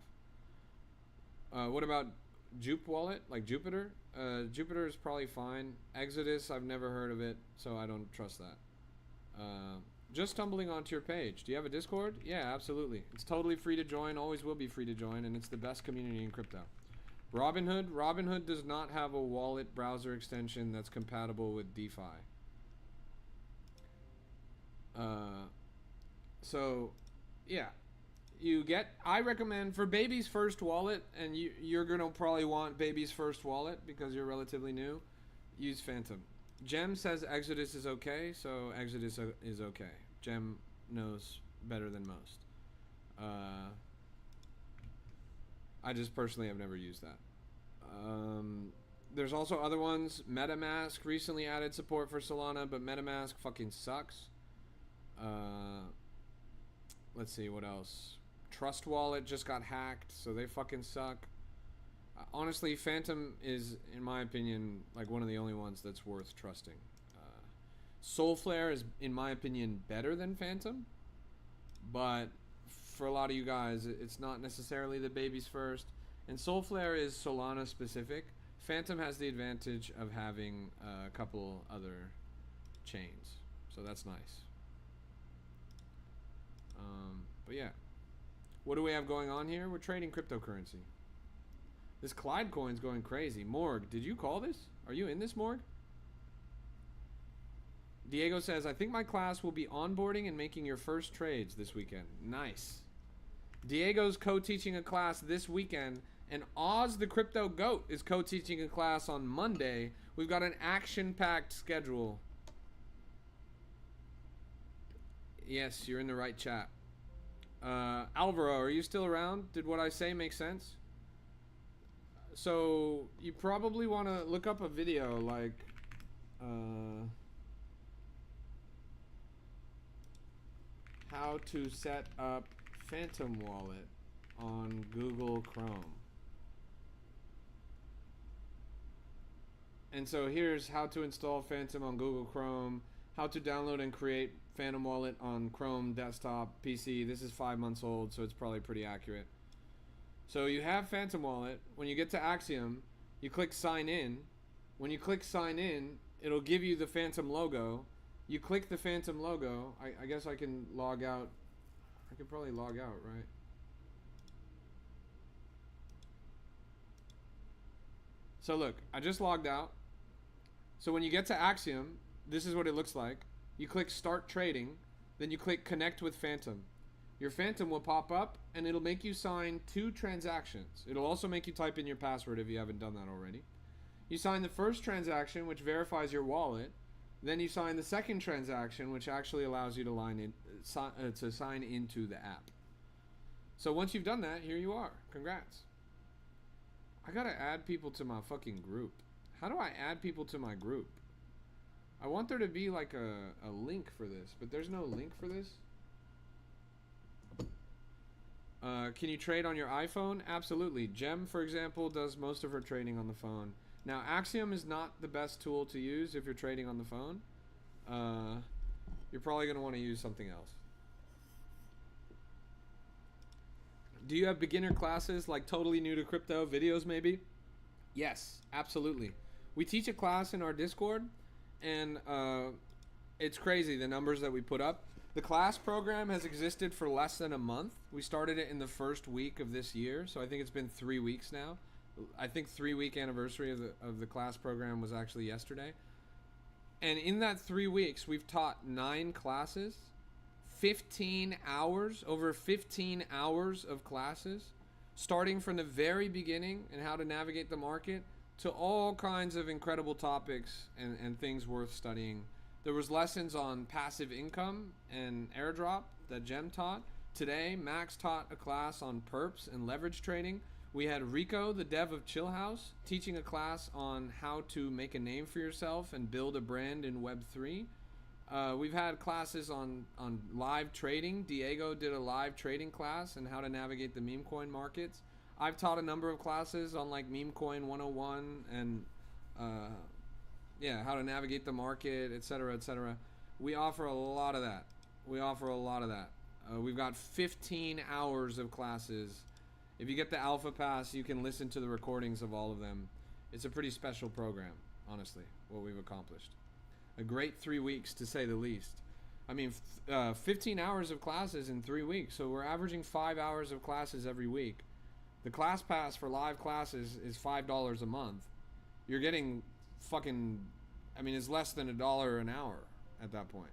What about Jupe Wallet, like Jupiter? Jupiter is probably fine. Exodus, I've never heard of it, so I don't trust that. Just stumbling onto your page. Do you have a Discord? Yeah, absolutely. It's totally free to join, always will be free to join, and it's the best community in crypto. Robinhood does not have a wallet browser extension that's compatible with DeFi. So, yeah. I recommend for Baby's first wallet, and you're going to probably want Baby's first wallet because you're relatively new, use Phantom. Gem says Exodus is okay, so Exodus is okay. Gem knows better than most. I just personally have never used that. There's also other ones. MetaMask recently added support for Solana, but MetaMask fucking sucks. Let's see, what else? Trust Wallet just got hacked, so they fucking suck. Honestly, Phantom is, in my opinion, like one of the only ones that's worth trusting. Soulflare is, in my opinion, better than Phantom, but for a lot of you guys, it's not necessarily the Baby's first. And Soulflare is Solana specific. Phantom has the advantage of having a couple other chains, so that's nice. But yeah, what do we have going on here? We're trading cryptocurrency. This Clyde coin's going crazy. Morg, did you call this? Are you in this, Morg? Diego says, I think my class will be onboarding and making your first trades this weekend. Nice. Diego's co-teaching a class this weekend, and Oz the Crypto Goat is co-teaching a class on Monday. We've got an action-packed schedule. Yes, you're in the right chat. Alvaro, are you still around? Did what I say make sense? So you probably want to look up a video like how to set up Phantom Wallet on Google Chrome. And so here's how to install Phantom on Google Chrome, how to download and create Phantom Wallet on Chrome desktop PC. This is 5 months old, so it's probably pretty accurate. So you have Phantom Wallet. When you get to Axiom, you click sign in. When you click sign in, it'll give you the Phantom logo. You click the Phantom logo. I guess I can log out. I can probably log out, right? So look, I just logged out. So when you get to Axiom, this is what it looks like. You click start trading, then you click connect with Phantom. Your Phantom will pop up, and it'll make you sign 2 transactions. It'll also make you type in your password if you haven't done that already. You sign the first transaction, which verifies your wallet. Then you sign the second transaction, which actually allows you to sign into the app. So once you've done that, here you are. Congrats. I gotta add people to my fucking group. How do I add people to my group? I want there to be like a link for this, but there's no link for this. Can you trade on your iPhone? Absolutely. Gem, for example, does most of her trading on the phone. Now, Axiom is not the best tool to use if you're trading on the phone. You're probably going to want to use something else. Do you have beginner classes like totally new to crypto videos maybe? Yes, absolutely. We teach a class in our Discord, and it's crazy the numbers that we put up. The class program has existed for less than a month. We started it in the first week of this year, so I think it's been 3 weeks now. I think 3-week anniversary of the class program was actually yesterday. And in that 3 weeks, we've taught 9 classes, 15 hours, over 15 hours of classes, starting from the very beginning and how to navigate the market to all kinds of incredible topics and things worth studying. There was lessons on passive income and airdrop that Jem taught. Today, Max taught a class on perps and leverage trading. We had Rico, the dev of Chill House, teaching a class on how to make a name for yourself and build a brand in Web3. We've had classes on live trading. Diego did a live trading class and how to navigate the meme coin markets. I've taught a number of classes on like meme coin 101 and how to navigate the market, etc., etc. We offer a lot of that. We've got 15 hours of classes. If you get the Alpha Pass, you can listen to the recordings of all of them. It's a pretty special program, honestly, what we've accomplished. A great 3 weeks, to say the least. I mean, 15 hours of classes in 3 weeks, so we're averaging 5 hours of classes every week. The class pass for live classes is $5 a month. You're getting fucking, it's less than $1 an hour at that point.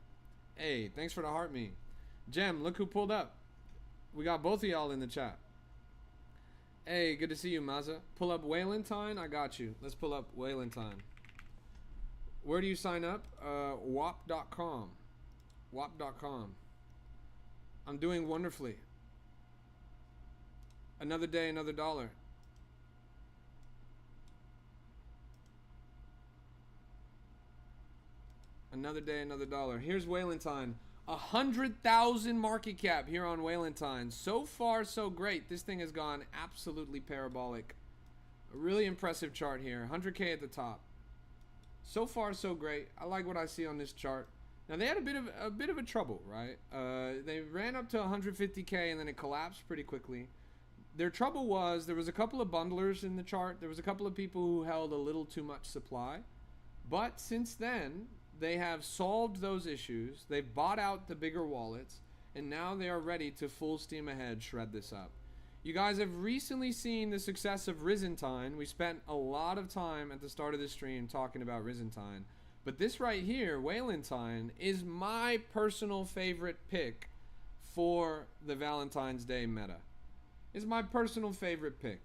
Hey, thanks for the heart me. Jem, look who pulled up. We got both of y'all in the chat. Hey, good to see you, Maza. Pull up Whalentine. I got you. Let's pull up Whalentine. Where do you sign up? WAP.com. WAP.com. I'm doing wonderfully. Another day, another dollar. Another day, another dollar. Here's Whalentine. 100,000 market cap here on Whalentine. So far, so great. This thing has gone absolutely parabolic. A really impressive chart here. 100K at the top. So far, so great. I like what I see on this chart. Now they had a bit of a trouble, right? They ran up to 150K and then it collapsed pretty quickly. Their trouble was there was a couple of bundlers in the chart. There was a couple of people who held a little too much supply. But since then, they have solved those issues. They've bought out the bigger wallets, and now they are ready to full steam ahead shred this up. You guys have recently seen the success of Risentine. We spent a lot of time at the start of the stream talking about Risentine. But this right here, Whalentine, is my personal favorite pick for the Valentine's Day meta. It's my personal favorite pick.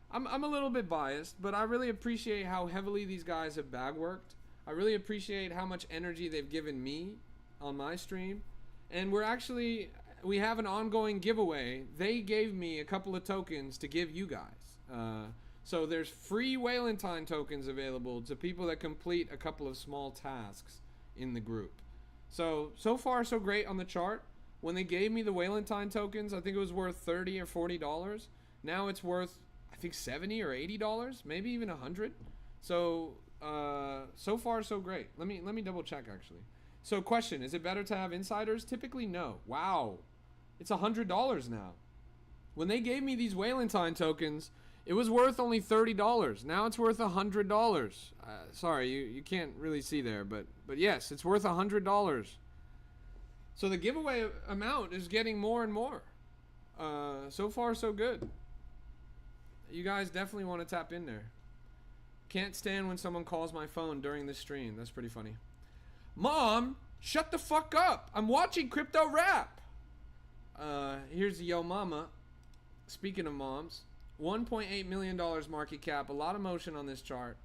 I'm a little bit biased, but I really appreciate how heavily these guys have bag worked. I really appreciate how much energy they've given me on my stream. And we have an ongoing giveaway. They gave me a couple of tokens to give you guys. So there's free Whalentine tokens available to people that complete a couple of small tasks in the group. So far so great on the chart. When they gave me the Whalentine tokens, I think it was worth $30 or $40. Now it's worth, I think, $70 or $80, maybe even $100. So far so great. Let me double check actually. So question, is it better to have insiders? Typically no. Wow. It's $100 now. When they gave me these Whalentine tokens, it was worth only $30. Now it's worth $100. Sorry, you can't really see there, but yes, it's worth $100. So the giveaway amount is getting more and more. So far so good. You guys definitely want to tap in there. Can't stand when someone calls my phone during the stream. That's pretty funny. Mom, shut the fuck up. I'm watching Crypto Rap. Here's Yo Mama. Speaking of moms, $1.8 million market cap. A lot of motion on this chart.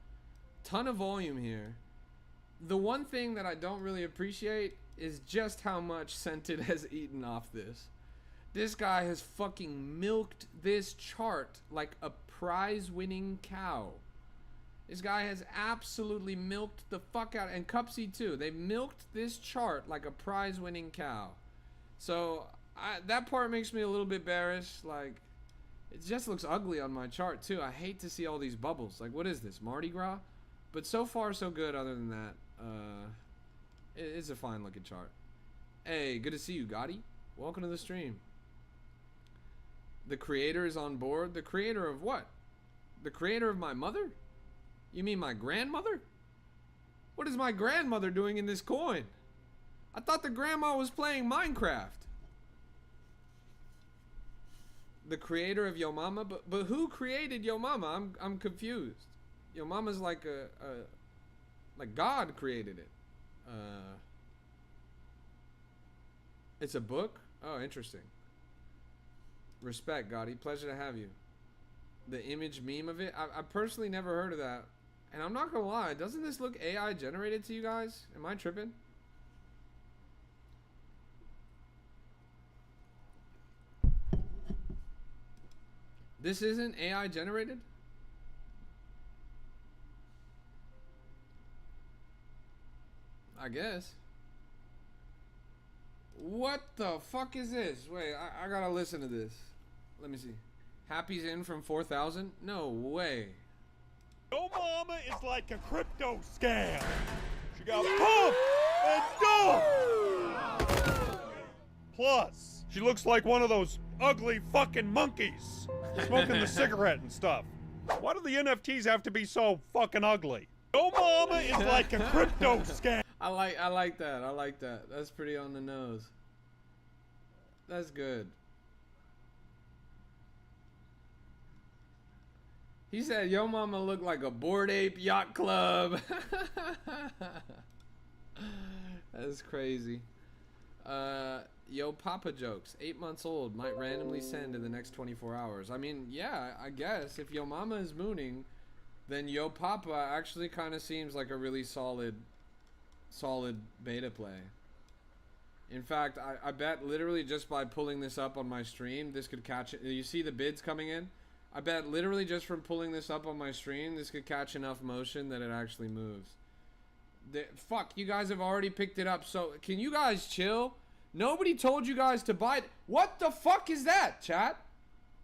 Ton of volume here. The one thing that I don't really appreciate is just how much Scented has eaten off this. This guy has fucking milked this chart like a prize-winning cow. This guy has absolutely milked the fuck out, and Cupsy too. They milked this chart like a prize-winning cow. So that part makes me a little bit bearish. Like, it just looks ugly on my chart too. I hate to see all these bubbles. Like, what is this, Mardi Gras? But so far so good. Other than that, it's a fine looking chart. Hey, good to see you, Gotti. Welcome to the stream. The creator is on board. The creator of what? The creator of my mother? You mean my grandmother? What is my grandmother doing in this coin? I thought the grandma was playing Minecraft. The creator of Yo Mama? But who created Yo Mama? I'm confused. Yo Mama's like like God created it. It's a book? Oh, interesting. Respect, Gotti. Pleasure to have you. The image meme of it? I personally never heard of that. And I'm not gonna lie, doesn't this look AI generated to you guys? Am I tripping? This isn't AI generated? I guess. What the fuck is this? Wait, I gotta listen to this. Let me see. Happy's in from 4,000? No way. Your mama is like a crypto scam. She got pumped and dumped. Plus, she looks like one of those ugly fucking monkeys smoking the cigarette and stuff. Why do the NFTs have to be so fucking ugly? Your mama is like a crypto scam. I like that. I like that. That's pretty on the nose. That's good. He said, yo mama look like a Bored Ape Yacht Club. That's crazy. Yo papa jokes. 8 months old. Might randomly send in the next 24 hours. I mean, yeah, I guess. If yo mama is mooning, then yo papa actually kind of seems like a really solid beta play. In fact, I bet literally just by pulling this up on my stream, this could catch it. You see the bids coming in? I bet literally just from pulling this up on my stream, this could catch enough motion that it actually moves. Fuck, you guys have already picked it up, so can you guys chill? Nobody told you guys to buy it. What the fuck is that, chat?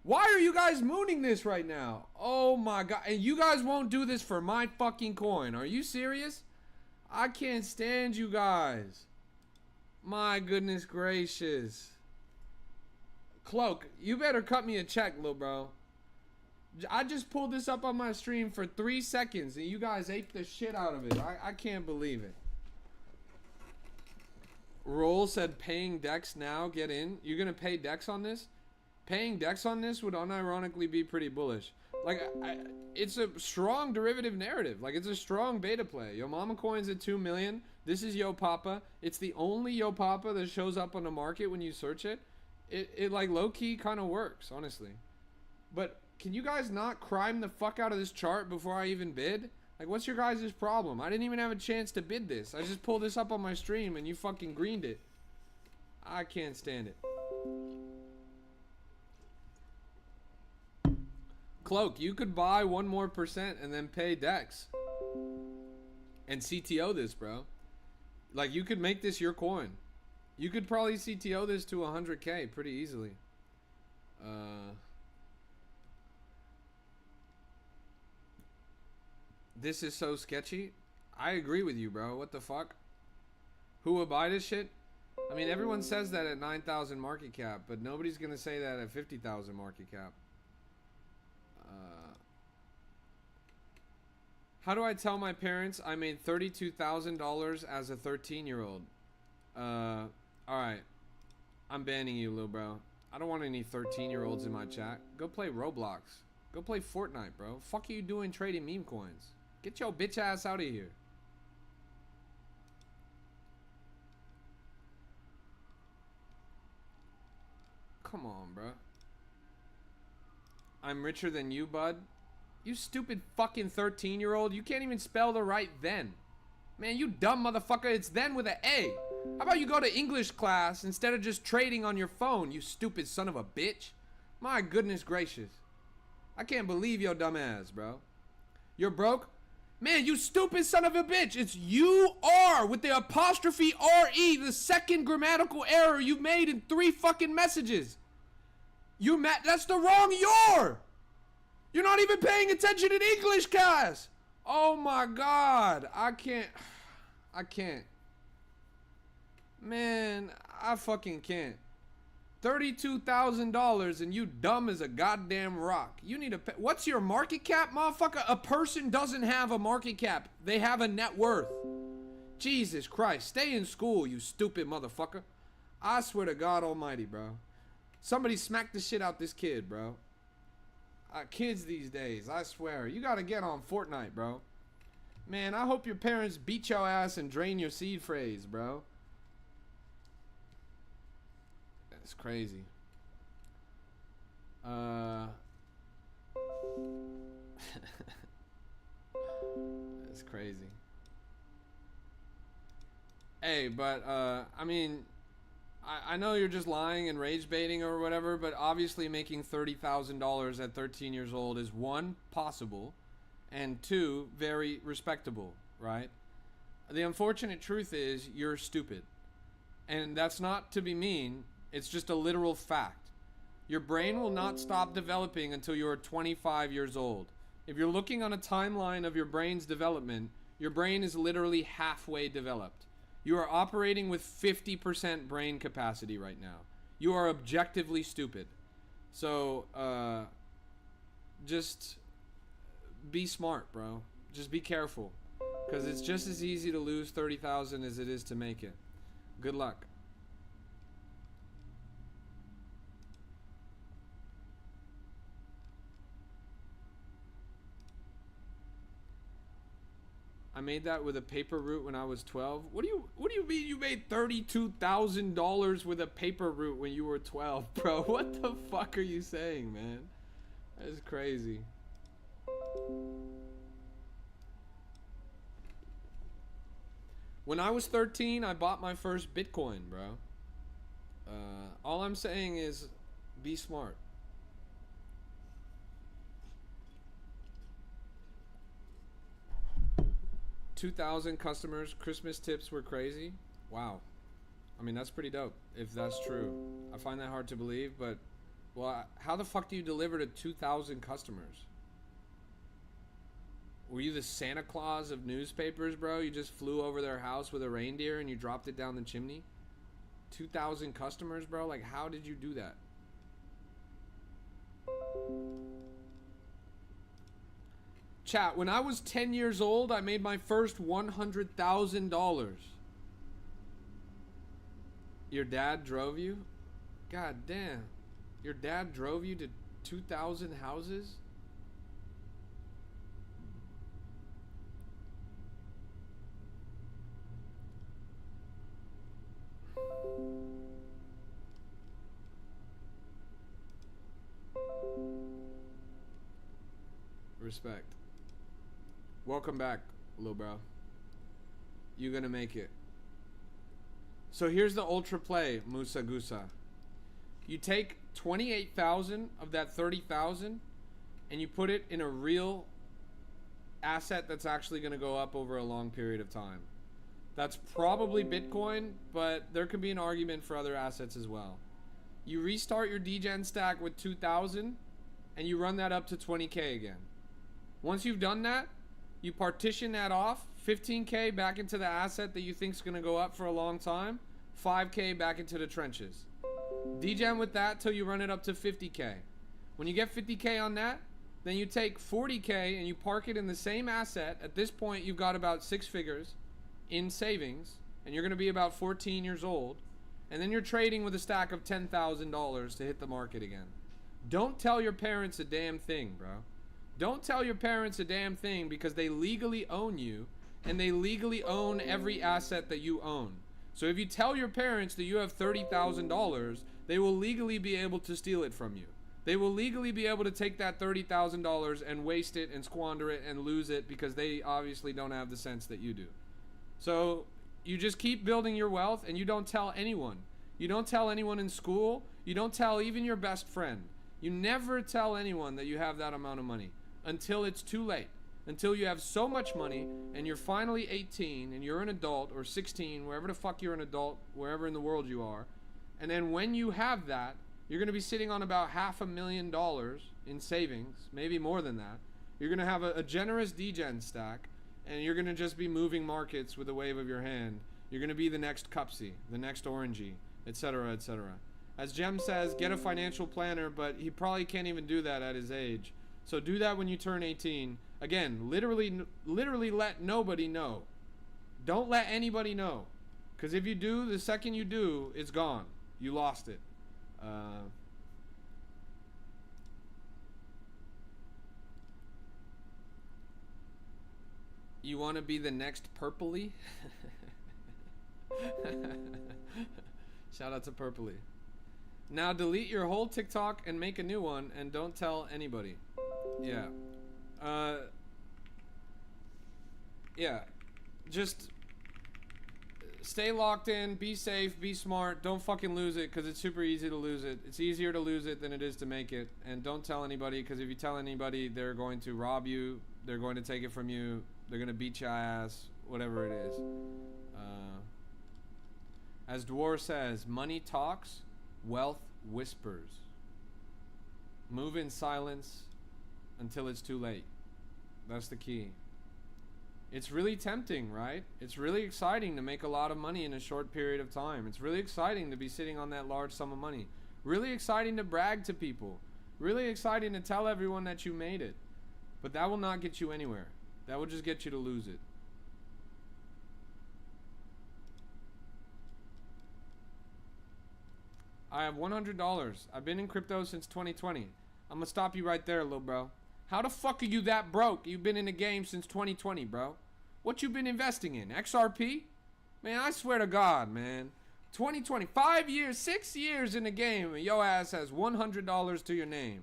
Why are you guys mooning this right now? Oh my god, and you guys won't do this for my fucking coin. Are you serious? I can't stand you guys. My goodness gracious. Cloak, you better cut me a check, little bro. I just pulled this up on my stream for 3 seconds and you guys ate the shit out of it. I can't believe it. Roll said paying Dex now, get in. You're gonna pay Dex on this? Paying Dex on this would unironically be pretty bullish. Like, it's a strong derivative narrative. Like, it's a strong beta play. Yo Mama coins at 2 million. This is Yo Papa. It's the only Yo Papa that shows up on the market when you search it. It like low-key kind of works, honestly. But can you guys not crime the fuck out of this chart before I even bid? Like, what's your guys' problem? I didn't even have a chance to bid this. I just pulled this up on my stream and you fucking greened it. I can't stand it. Cloak, you could buy 1% more and then pay Dex. And CTO this, bro. Like, you could make this your coin. You could probably CTO this to 100K pretty easily. This is so sketchy. I agree with you, bro. What the fuck? Who would buy this shit? I mean, everyone says that at 9,000 market cap, but nobody's gonna say that at 50,000 market cap. How do I tell my parents I made $32,000 as a 13-year-old? Alright. I'm banning you, little bro. I don't want any 13-year-olds in my chat. Go play Roblox. Go play Fortnite, bro. Fuck are you doing trading meme coins? Get your bitch ass out of here. Come on, bro. I'm richer than you, bud. You stupid fucking 13-year-old. You can't even spell the right then. Man, you dumb motherfucker. It's then with an A. How about you go to English class instead of just trading on your phone, you stupid son of a bitch? My goodness gracious. I can't believe your dumb ass, bro. You're broke? Man, you stupid son of a bitch. It's you-are with the apostrophe R-E, the second grammatical error you've made in 3 fucking messages. That's the wrong your. You're not even paying attention in English class. Oh my God. I can't. Man, I fucking can't. $32,000 and you dumb as a goddamn rock. You need to pay. What's your market cap, motherfucker? A person doesn't have a market cap. They have a net worth. Jesus Christ. Stay in school, you stupid motherfucker. I swear to God almighty, bro. Somebody smack the shit out this kid, bro. Kids these days, I swear. You gotta get on Fortnite, bro. Man, I hope your parents beat your ass and drain your seed phrase, bro. That's crazy. That's crazy. Hey, but I mean, I know you're just lying and rage baiting or whatever, but obviously making $30,000 at 13 years old is one, possible, and two, very respectable, right? The unfortunate truth is you're stupid. And that's not to be mean, it's just a literal fact. Your brain will not stop developing until you are 25 years old. If you're looking on a timeline of your brain's development, your brain is literally halfway developed. You are operating with 50% brain capacity right now. You are objectively stupid. So, just be smart, bro. Just be careful. Because it's just as easy to lose 30,000 as it is to make it. Good luck. I made that with a paper route when I was 12. What do you mean you made $32,000 with a paper route when you were 12, bro? What the fuck are you saying, man? That is crazy. When I was 13, I bought my first Bitcoin, bro. All I'm saying is be smart. 2,000 customers, Christmas tips were crazy. Wow. I mean, that's pretty dope, if that's true. I find that hard to believe, but, well, how the fuck do you deliver to 2,000 customers? Were you the Santa Claus of newspapers, bro? You just flew over their house with a reindeer and you dropped it down the chimney? 2,000 customers, bro? Like, how did you do that? Chat, when I was 10 years old, I made my first $100,000. Your dad drove you? God damn. Your dad drove you to 2,000 houses? Respect. Welcome back, little bro. You're gonna make it. So here's the ultra play, Musa Gusa. You take 28,000 of that 30,000 and you put it in a real asset that's actually gonna go up over a long period of time. That's probably Bitcoin, but there could be an argument for other assets as well. You restart your degen stack with 2,000 and you run that up to 20K again. Once you've done that, you partition that off, 15K back into the asset that you think is going to go up for a long time, 5K back into the trenches. Degen with that till you run it up to 50K. When you get 50K on that, then you take 40K and you park it in the same asset. At this point, you've got about 6 figures in savings, and you're going to be about 14 years old. And then you're trading with a stack of $10,000 to hit the market again. Don't tell your parents a damn thing, bro. Don't tell your parents a damn thing because they legally own you and they legally own every asset that you own. So if you tell your parents that you have $30,000, they will legally be able to steal it from you. They will legally be able to take that $30,000 and waste it and squander it and lose it because they obviously don't have the sense that you do. So you just keep building your wealth and you don't tell anyone. You don't tell anyone in school. You don't tell even your best friend. You never tell anyone that you have that amount of money until it's too late. Until you have so much money and you're finally 18 and you're an adult, or 16, wherever the fuck you're an adult, wherever in the world you are. And then when you have that, you're going to be sitting on about $500,000 in savings, maybe more than that. You're going to have a generous degen stack, and you're going to just be moving markets with a wave of your hand. You're going to be the next Cupsy, the next Orangey, etc., etc. As Jem says, get a financial planner, but he probably can't even do that at his age. So do that when you turn 18. Again, literally let nobody know. Don't let anybody know. Because if you do, the second you do, it's gone. You lost it. You want to be the next Purpley? Shout out to Purpley. Now delete your whole TikTok and make a new one and don't tell anybody. Yeah. Yeah. Just stay locked in, be safe, be smart, don't fucking lose it because it's super easy to lose it. It's easier to lose it than it is to make it. And don't tell anybody because if you tell anybody, they're going to rob you, they're going to take it from you, they're going to beat your ass, whatever it is. As Dwar says, money talks, wealth whispers. Move in silence until it's too late. That's the key. It's really tempting, right? It's really exciting to make a lot of money in a short period of time. It's really exciting to be sitting on that large sum of money. Really exciting to brag to people. Really exciting to tell everyone that you made it. But that will not get you anywhere. That will just get you to lose it. I have $100. I've been in crypto since 2020. I'm gonna stop you right there, little bro. How the fuck are you that broke? You've been in the game since 2020, bro. What you been investing in? XRP? Man, I swear to God, man. 2020, 5 years, 6 years in the game, and your ass has $100 to your name.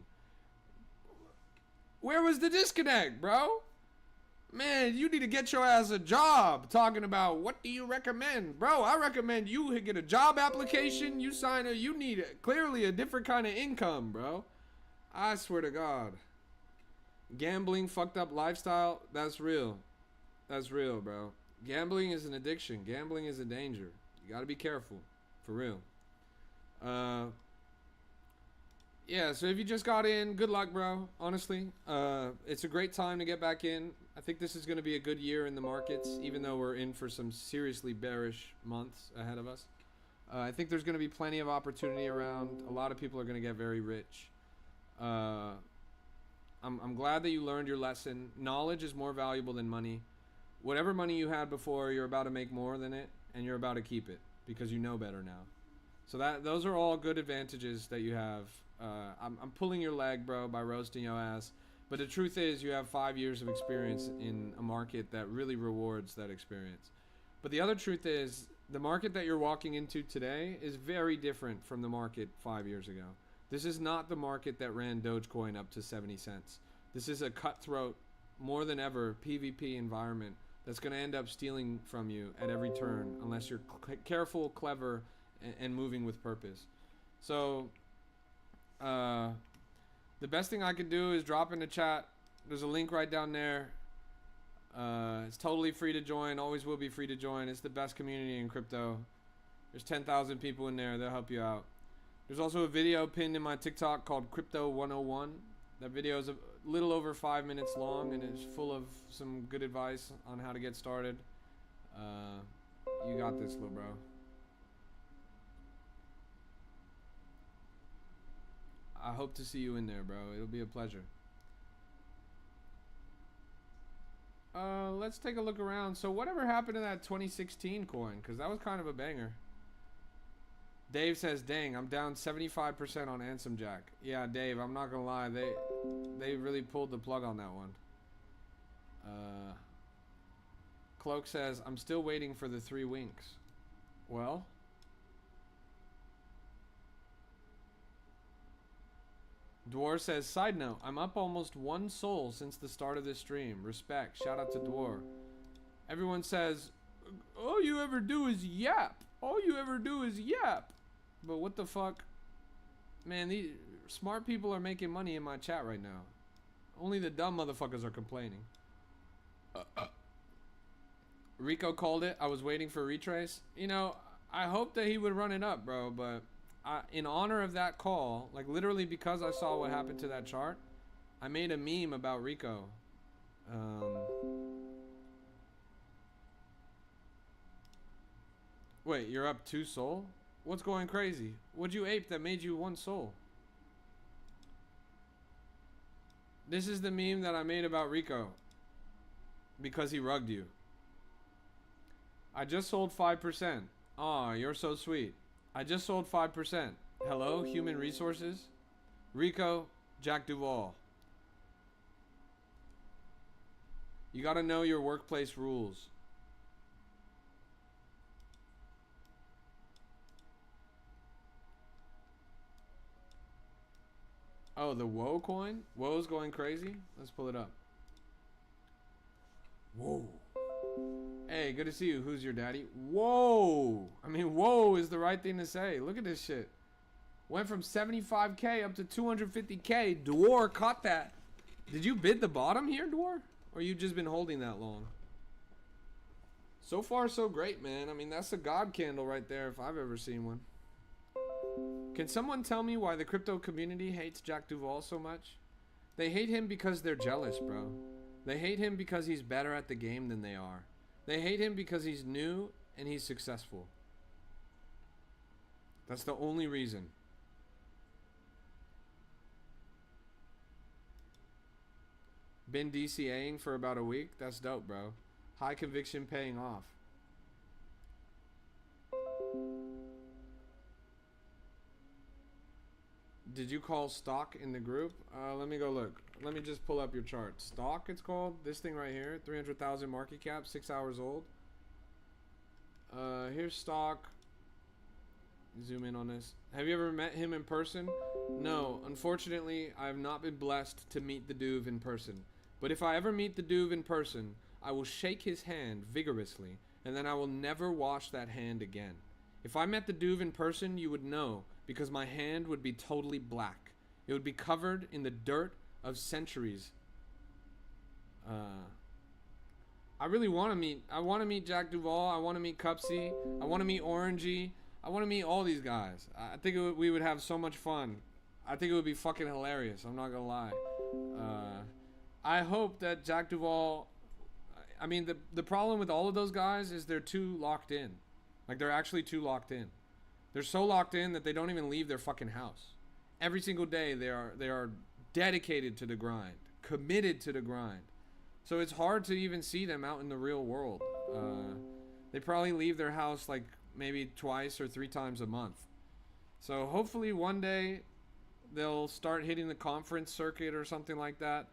Where was the disconnect, bro? Man, you need to get your ass a job talking about what do you recommend. Bro, I recommend you get a job application, you sign it, you need clearly a different kind of income, bro. I swear to God. Gambling, fucked up lifestyle, that's real. That's real, bro. Gambling is an addiction. Gambling is a danger. You gotta be careful. For real. Yeah, so if you just got in, good luck, bro. Honestly. It's a great time to get back in. I think this is going to be a good year in the markets, even though we're in for some seriously bearish months ahead of us. I think there's going to be plenty of opportunity around. A lot of people are going to get very rich. I'm glad that you learned your lesson. Knowledge is more valuable than money. Whatever money you had before, you're about to make more than it, and you're about to keep it because you know better now. So those are all good advantages that you have. I'm pulling your leg, bro, by roasting your ass. But the truth is, you have 5 years of experience in a market that really rewards that experience. But the other truth is, the market that you're walking into today is very different from the market 5 years ago. This is not the market that ran Dogecoin up to 70 cents. This is a cutthroat, more than ever, PvP environment that's going to end up stealing from you at every turn unless you're careful, clever, and moving with purpose. So, the best thing I could do is drop in the chat. There's a link right down there. It's totally free to join. Always will be free to join. It's the best community in crypto. There's 10,000 people in there. They'll help you out. There's also a video pinned in my TikTok called Crypto 101. That video is a little over 5 minutes long and it's full of some good advice on how to get started. You got this, little bro. I hope to see you in there, bro. It'll be a pleasure. Let's take a look around. So whatever happened to that 2016 coin? Because that was kind of a banger. Dave says, dang, I'm down 75% on Ansem Jack. Yeah, Dave, I'm not going to lie. They really pulled the plug on that one. Cloak says, I'm still waiting for the 3 winks. Well... Dwar says, side note, I'm up almost 1 soul since the start of this stream. Respect. Shout out to Dwar. Everyone says, all you ever do is yap. All you ever do is yap. But what the fuck? Man, these smart people are making money in my chat right now. Only the dumb motherfuckers are complaining. Rico called it. I was waiting for retrace. You know, I hope that he would run it up, bro, but... in honor of that call, like literally because I saw what happened to that chart, I made a meme about Rico. Wait, you're up 2 soul? What's going crazy? What'd you ape that made you 1 soul? This is the meme that I made about Rico. Because he rugged you. I just sold 5%. Aw, you're so sweet. I just sold 5%. Hello, human resources? Rico, Jack Duvall. You gotta know your workplace rules. Oh, the Woe coin? Woe's going crazy? Let's pull it up. Whoa. Hey, good to see you. Who's your daddy? Whoa. I mean, whoa is the right thing to say. Look at this shit. Went from 75K up to 250K. Dwar caught that. Did you bid the bottom here, Dwar? Or you just been holding that long? So far, so great, man. I mean, that's a god candle right there if I've ever seen one. Can someone tell me why the crypto community hates Jack Duvall so much? They hate him because they're jealous, bro. They hate him because he's better at the game than they are. They hate him because he's new and he's successful. That's the only reason. Been DCAing for about a week? That's dope, bro. High conviction paying off. Did you call stock in the group? Let me go look. Let me just pull up your chart. Stock, it's called. This thing right here. 300,000 market cap, 6 hours old. Here's stock. Zoom in on this. Have you ever met him in person? No. Unfortunately, I have not been blessed to meet the Duve in person. But if I ever meet the Duve in person, I will shake his hand vigorously, and then I will never wash that hand again. If I met the Duve in person, you would know, because my hand would be totally black. It would be covered in the dirt of centuries. I really want to meet. I want to meet Jack Duvall. I want to meet Cupsy. I want to meet Orangey. I want to meet all these guys. I think we would have so much fun. I think it would be fucking hilarious. I'm not gonna lie. I hope that Jack Duvall. I mean, the problem with all of those guys is they're too locked in. Like, they're actually too locked in. They're so locked in that they don't even leave their fucking house. Every single day they are dedicated to the grind, committed to the grind. So it's hard to even see them out in the real world. They probably leave their house like maybe twice or 3 times a month. So hopefully one day they'll start hitting the conference circuit or something like that.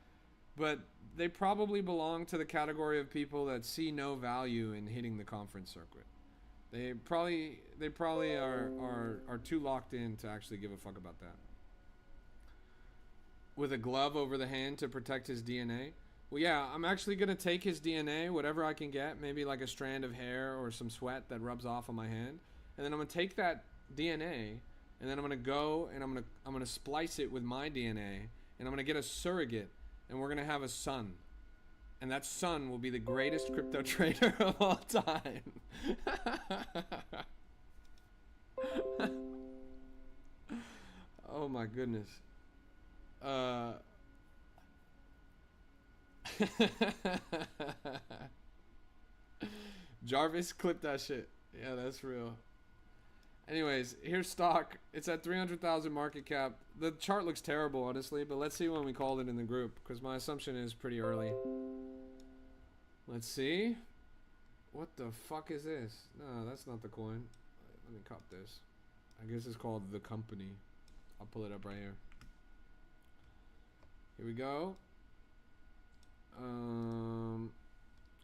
But they probably belong to the category of people that see no value in hitting the conference circuit. They probably are too locked in to actually give a fuck about that. With a glove over the hand to protect his DNA. Well, yeah, I'm actually going to take his DNA, whatever I can get, maybe like a strand of hair or some sweat that rubs off on my hand. And then I'm going to take that DNA, and then I'm going to go and I'm going to splice it with my DNA, and I'm going to get a surrogate, and we're going to have a son. And that son will be the greatest crypto trader of all time. Oh my goodness. Jarvis, clip that shit. Yeah, that's real. Anyways, here's stock. It's at 300,000 market cap. The chart looks terrible, honestly, but let's see when we called it in the group, because my assumption is pretty early. Let's see. What the fuck is this? No, that's not the coin. Let me cop this. I guess it's called The Company. I'll pull it up right here. Here we go.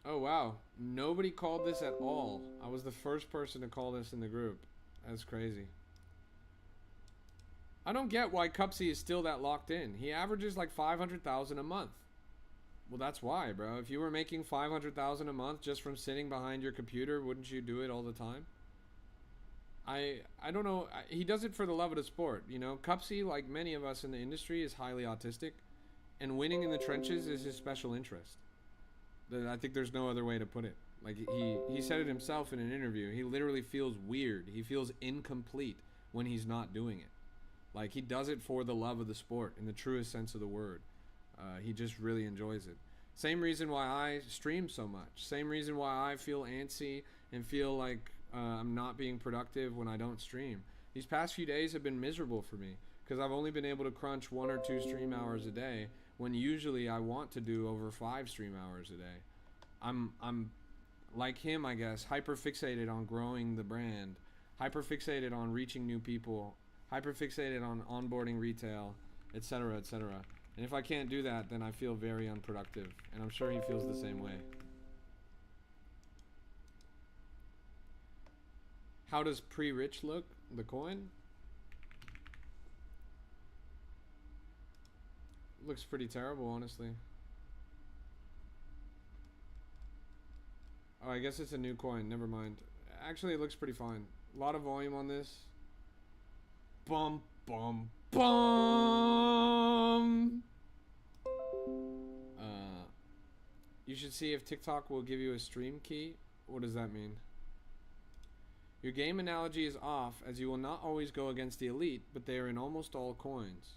Oh wow, nobody called this at all. I was the first person to call this in the group. That's crazy. I don't get why Cupsy is still that locked in. He averages like 500,000 a month. Well, that's why, bro. If you were making 500,000 a month just from sitting behind your computer, wouldn't you do it all the time? I don't know. He does it for the love of the sport, you know. Cupsy, like many of us in the industry, is highly autistic, and winning in the trenches is his special interest. I think there's no other way to put it. Like, he said it himself in an interview. He literally feels weird. He feels incomplete when he's not doing it. Like, he does it for the love of the sport in the truest sense of the word. He just really enjoys it. Same reason why I stream so much. Same reason why I feel antsy and feel like I'm not being productive when I don't stream. These past few days have been miserable for me because I've only been able to crunch 1 or 2 stream hours a day when usually I want to do over 5 stream hours a day. I'm like him, I guess, hyper fixated on growing the brand, hyper fixated on reaching new people, hyper fixated on onboarding retail, etc., etc. And if I can't do that, then I feel very unproductive. And I'm sure he feels the same way. How does pre-rich look? The coin? Looks pretty terrible, honestly. Oh, I guess it's a new coin. Never mind. Actually, it looks pretty fine. A lot of volume on this. Bum, bum, bum! You should see if TikTok will give you a stream key. What does that mean? Your game analogy is off, as you will not always go against the elite, but they are in almost all coins.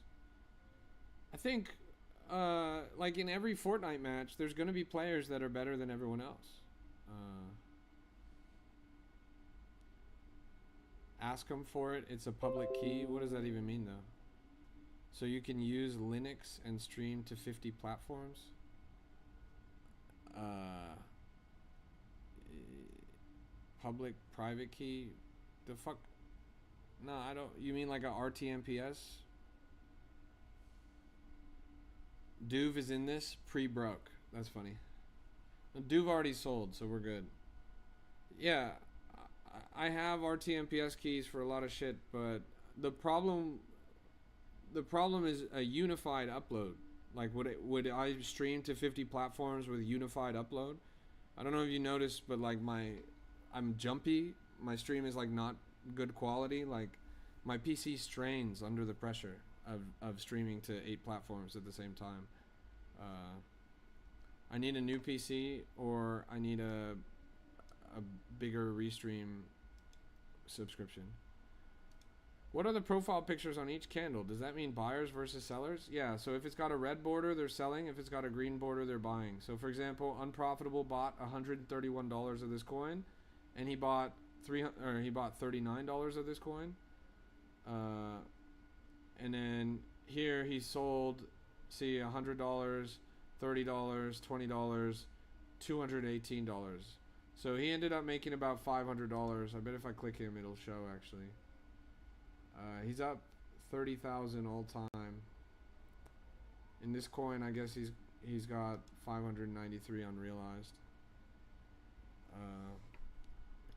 I think, like in every Fortnite match, there's going to be players that are better than everyone else. Ask them for it. It's a public key. What does that even mean, though? So you can use Linux and stream to 50 platforms? Public private key? The fuck? No, I don't. You mean like a RTMPS? Duve is in this pre-broke. That's funny. Duve already sold, so we're good. Yeah, I have RTMPS keys for a lot of shit, but the problem is a unified upload. Like, would I stream to 50 platforms with unified upload? I don't know if you noticed, but like I'm jumpy. My stream is like not good quality. Like my PC strains under the pressure of streaming to 8 platforms at the same time. I need a new PC, or I need a bigger restream subscription. What are the profile pictures on each candle? Does that mean buyers versus sellers? Yeah, so if it's got a red border, they're selling. If it's got a green border, they're buying. So for example, Unprofitable bought $131 of this coin, and he bought $39 of this coin. And then here he sold, see, $100, $30, $20, $218. So he ended up making about $500. I bet if I click him, it'll show actually. He's up 30,000 all time. In this coin, I guess he's got 593 unrealized.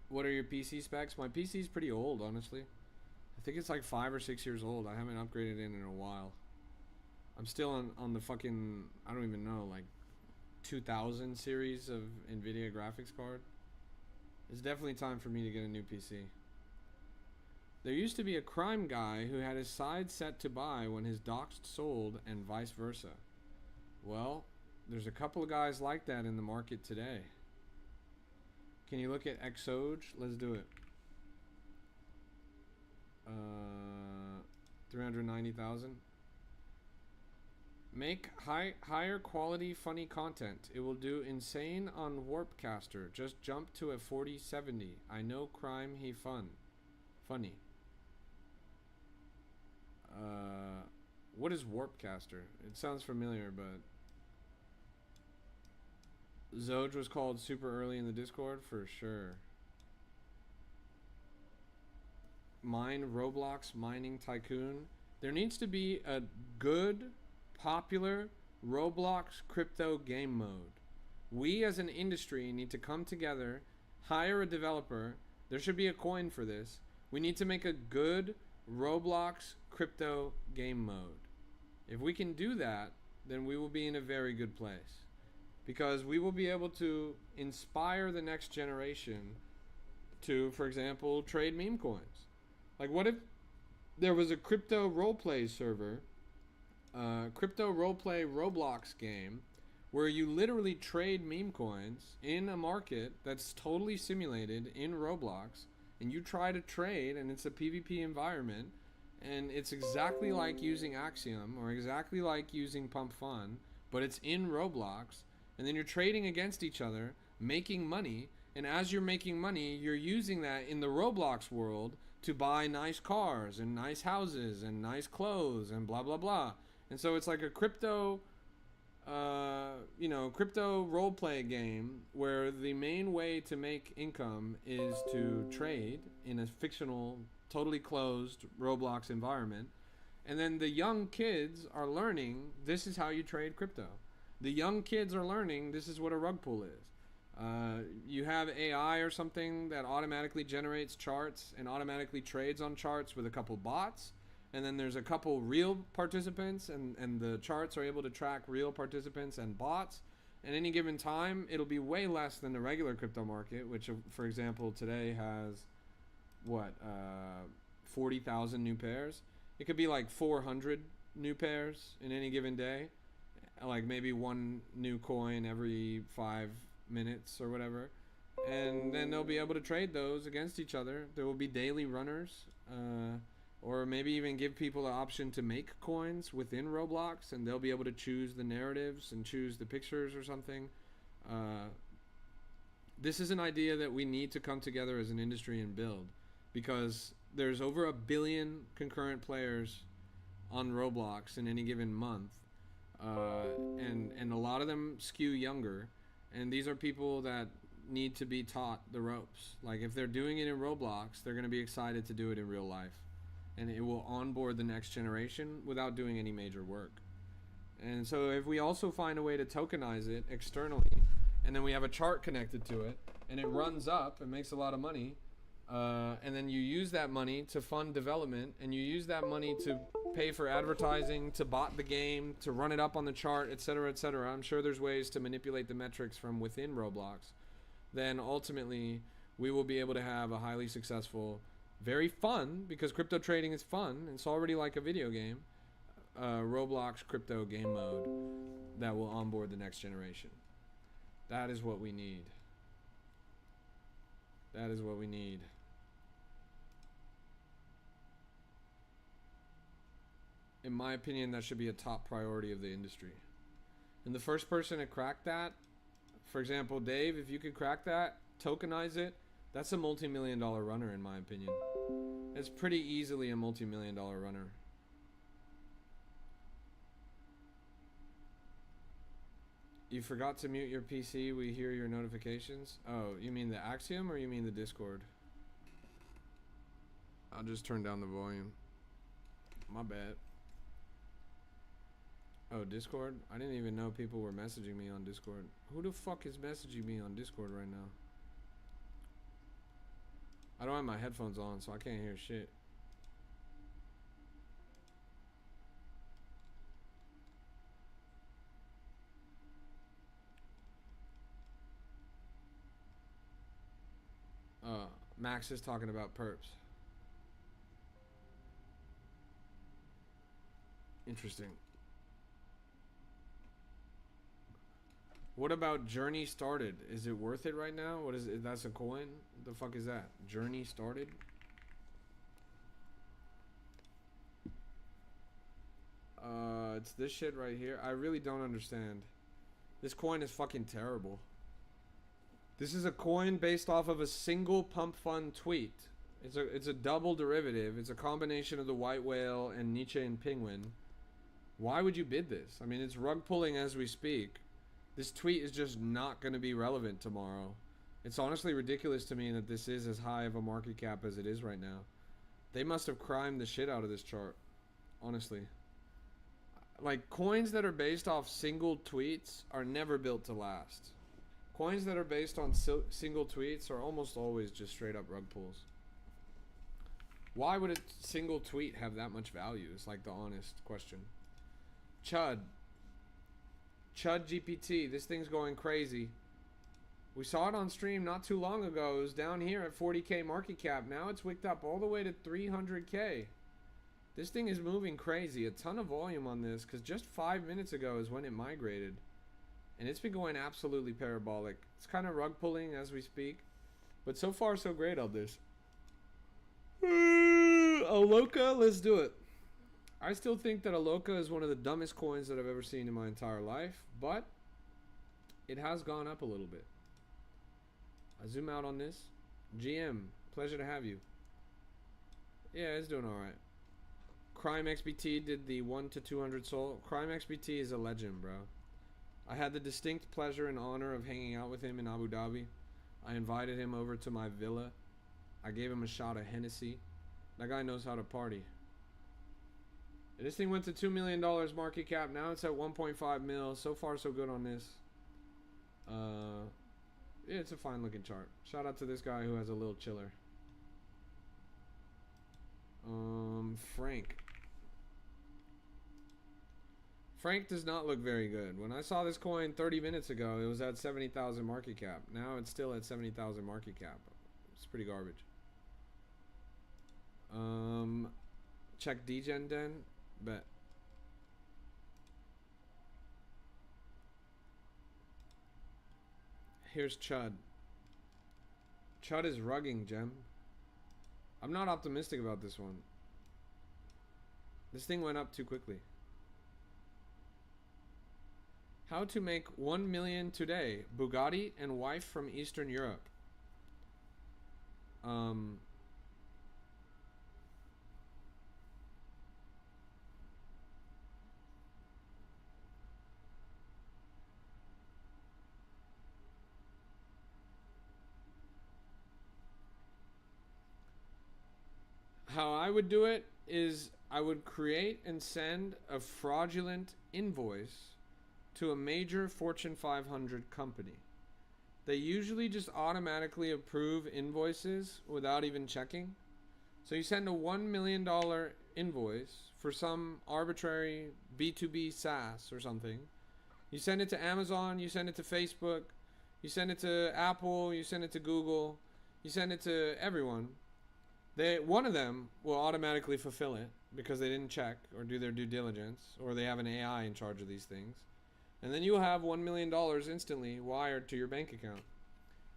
What are your PC specs? My PC's pretty old, honestly. I think it's like 5 or 6 years old. I haven't upgraded it in a while. I'm still on the fucking, I don't even know, like 2000 series of NVIDIA graphics card. It's definitely time for me to get a new PC. There used to be a crime guy who had his side set to buy when his doxed sold, and vice versa. Well, there's a couple of guys like that in the market today. Can you look at Xoj? Let's do it. 390,000. Make higher quality funny content. It will do insane on Warpcaster. Just jump to a 4070. I know crime he funny. What is Warpcaster? It sounds familiar, but Zoj was called super early in the Discord for sure. Mine Roblox mining tycoon. There needs to be a good, popular Roblox crypto game mode. We as an industry need to come together, hire a developer. There should be a coin for this. We need to make a good Roblox crypto game mode. If we can do that, then we will be in a very good place, because we will be able to inspire the next generation to, for example, trade meme coins. Like, what if there was a crypto roleplay server, crypto roleplay Roblox game, where you literally trade meme coins in a market that's totally simulated in Roblox, and you try to trade, and it's a PvP environment, and it's exactly like using Axiom or exactly like using Pump Fun, but it's in Roblox, and then you're trading against each other, making money, and as you're making money, you're using that in the Roblox world to buy nice cars and nice houses and nice clothes and blah blah blah. And so it's like a crypto crypto roleplay game where the main way to make income is to trade in a fictional, totally closed Roblox environment. And then the young kids are learning this is how you trade crypto. The young kids are learning this is what a rug pull is. You have AI or something that automatically generates charts and automatically trades on charts with a couple bots. And then there's a couple real participants, and the charts are able to track real participants and bots. At any given time, it'll be way less than the regular crypto market, which, for example, today has, 40,000 new pairs. It could be like 400 new pairs in any given day. Like maybe one new coin every 5 minutes or whatever. And then they'll be able to trade those against each other. There will be daily runners, or maybe even give people the option to make coins within Roblox, and they'll be able to choose the narratives and choose the pictures or something. This is an idea that we need to come together as an industry and build, because there's over 1 billion concurrent players on Roblox in any given month, and a lot of them skew younger, and these are people that need to be taught the ropes. Like if they're doing it in Roblox, they're going to be excited to do it in real life, and it will onboard the next generation without doing any major work. And so if we also find a way to tokenize it externally, and then we have a chart connected to it, and it runs up and makes a lot of money, and then you use that money to fund development, and you use that money to pay for advertising, to bot the game, to run it up on the chart, etc., etc. I'm sure there's ways to manipulate the metrics from within Roblox. Then ultimately we will be able to have a highly successful, very fun, because crypto trading is fun, it's already like a video game, Roblox crypto game mode that will onboard the next generation. That is what we need. That is what we need. In my opinion, that should be a top priority of the industry. And the first person to crack that, for example, Dave, if you could crack that, tokenize it, that's a multi-million-dollar runner in my opinion. It's pretty easily a multi-million-dollar runner. You forgot to mute your PC, we hear your notifications. Oh, you mean the Axiom or you mean the Discord? I'll just turn down the volume. My bad. Oh, Discord? I didn't even know people were messaging me on Discord. Who the fuck is messaging me on Discord right now? I don't have my headphones on, so I can't hear shit. Max is talking about perps. Interesting. What about Journey Started? Is it worth it right now? What is it? That's a coin? The fuck is that? Journey Started? It's this shit right here. I really don't understand. This coin is fucking terrible. This is a coin based off of a single pump fund tweet. It's a double derivative. It's a combination of the white whale and Nietzsche and penguin. Why would you bid this? I mean, it's rug pulling as we speak. This tweet is just not going to be relevant tomorrow. It's honestly ridiculous to me that this is as high of a market cap as it is right now. They must have crimed the shit out of this chart. Honestly. Like, coins that are based off single tweets are never built to last. Coins that are based on single tweets are almost always just straight up rug pulls. Why would a single tweet have that much value? It's like the honest question. Chud GPT, this thing's going crazy. We saw it on stream not too long ago. It was down here at 40k market cap. Now it's wicked up all the way to 300k. This thing is moving crazy. A ton of volume on this, because just 5 minutes ago is when it migrated. And it's been going absolutely parabolic. It's kind of rug pulling as we speak. But so far so great on this. Aloka, let's do it. I still think that Aloka is one of the dumbest coins that I've ever seen in my entire life. But it has gone up a little bit. I zoom out on this. GM, pleasure to have you. Yeah, it's doing alright. Crime XBT did the 1 to 200 soul. Crime XBT is a legend, bro. I had the distinct pleasure and honor of hanging out with him in Abu Dhabi. I invited him over to my villa. I gave him a shot of Hennessy. That guy knows how to party. This thing went to $2 million market cap. Now it's at 1.5 mil. So far, so good on this. Yeah, it's a fine looking chart. Shout out to this guy who has a little chiller. Frank. Frank does not look very good. When I saw this coin 30 minutes ago, it was at 70,000 market cap. Now it's still at 70,000 market cap. It's pretty garbage. Check Degen Den. Bet. Here's Chud. Chud is rugging, Gem. I'm not optimistic about this one. This thing went up too quickly. How to make 1 million today. Bugatti and wife from Eastern Europe. How I would do it is I would create and send a fraudulent invoice to a major Fortune 500 company. They usually just automatically approve invoices without even checking. So you send a $1 million invoice for some arbitrary B2B SaaS or something. You send it to Amazon, you send it to Facebook, you send it to Apple, you send it to Google, you send it to everyone. One of them will automatically fulfill it because they didn't check or do their due diligence, or they have an AI in charge of these things. And then you'll have $1 million instantly wired to your bank account.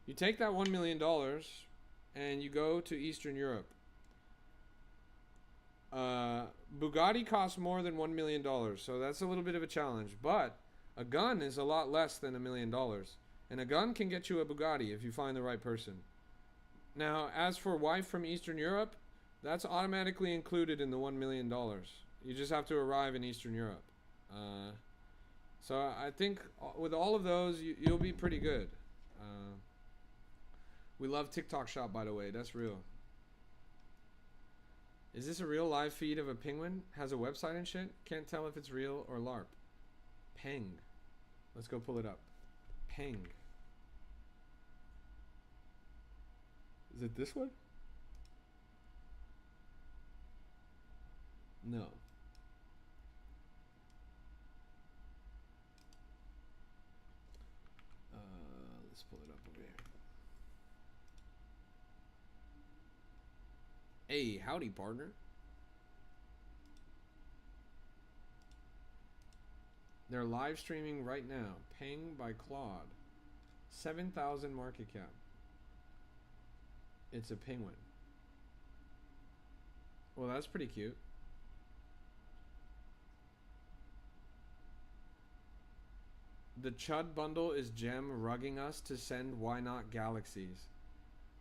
You take that $1 million and you go to Eastern Europe. Bugatti costs more than $1 million, so that's a little bit of a challenge. But a gun is a lot less than $1 million. And a gun can get you a Bugatti if you find the right person. Now, as for wife from Eastern Europe, that's automatically included in the $1 million. You just have to arrive in Eastern Europe. So I think with all of those, you'll be pretty good. We love TikTok Shop, by the way. That's real. Is this a real live feed of a penguin? Has a website and shit? Can't tell if it's real or LARP. Peng. Let's go pull it up. Peng. Is it this one? No. Let's pull it up over here. Hey, howdy, partner. They're live streaming right now. Peng by Claude. 7,000 market cap. It's a penguin. Well, that's pretty cute. The Chud bundle is Gem rugging us to send YNOT galaxies.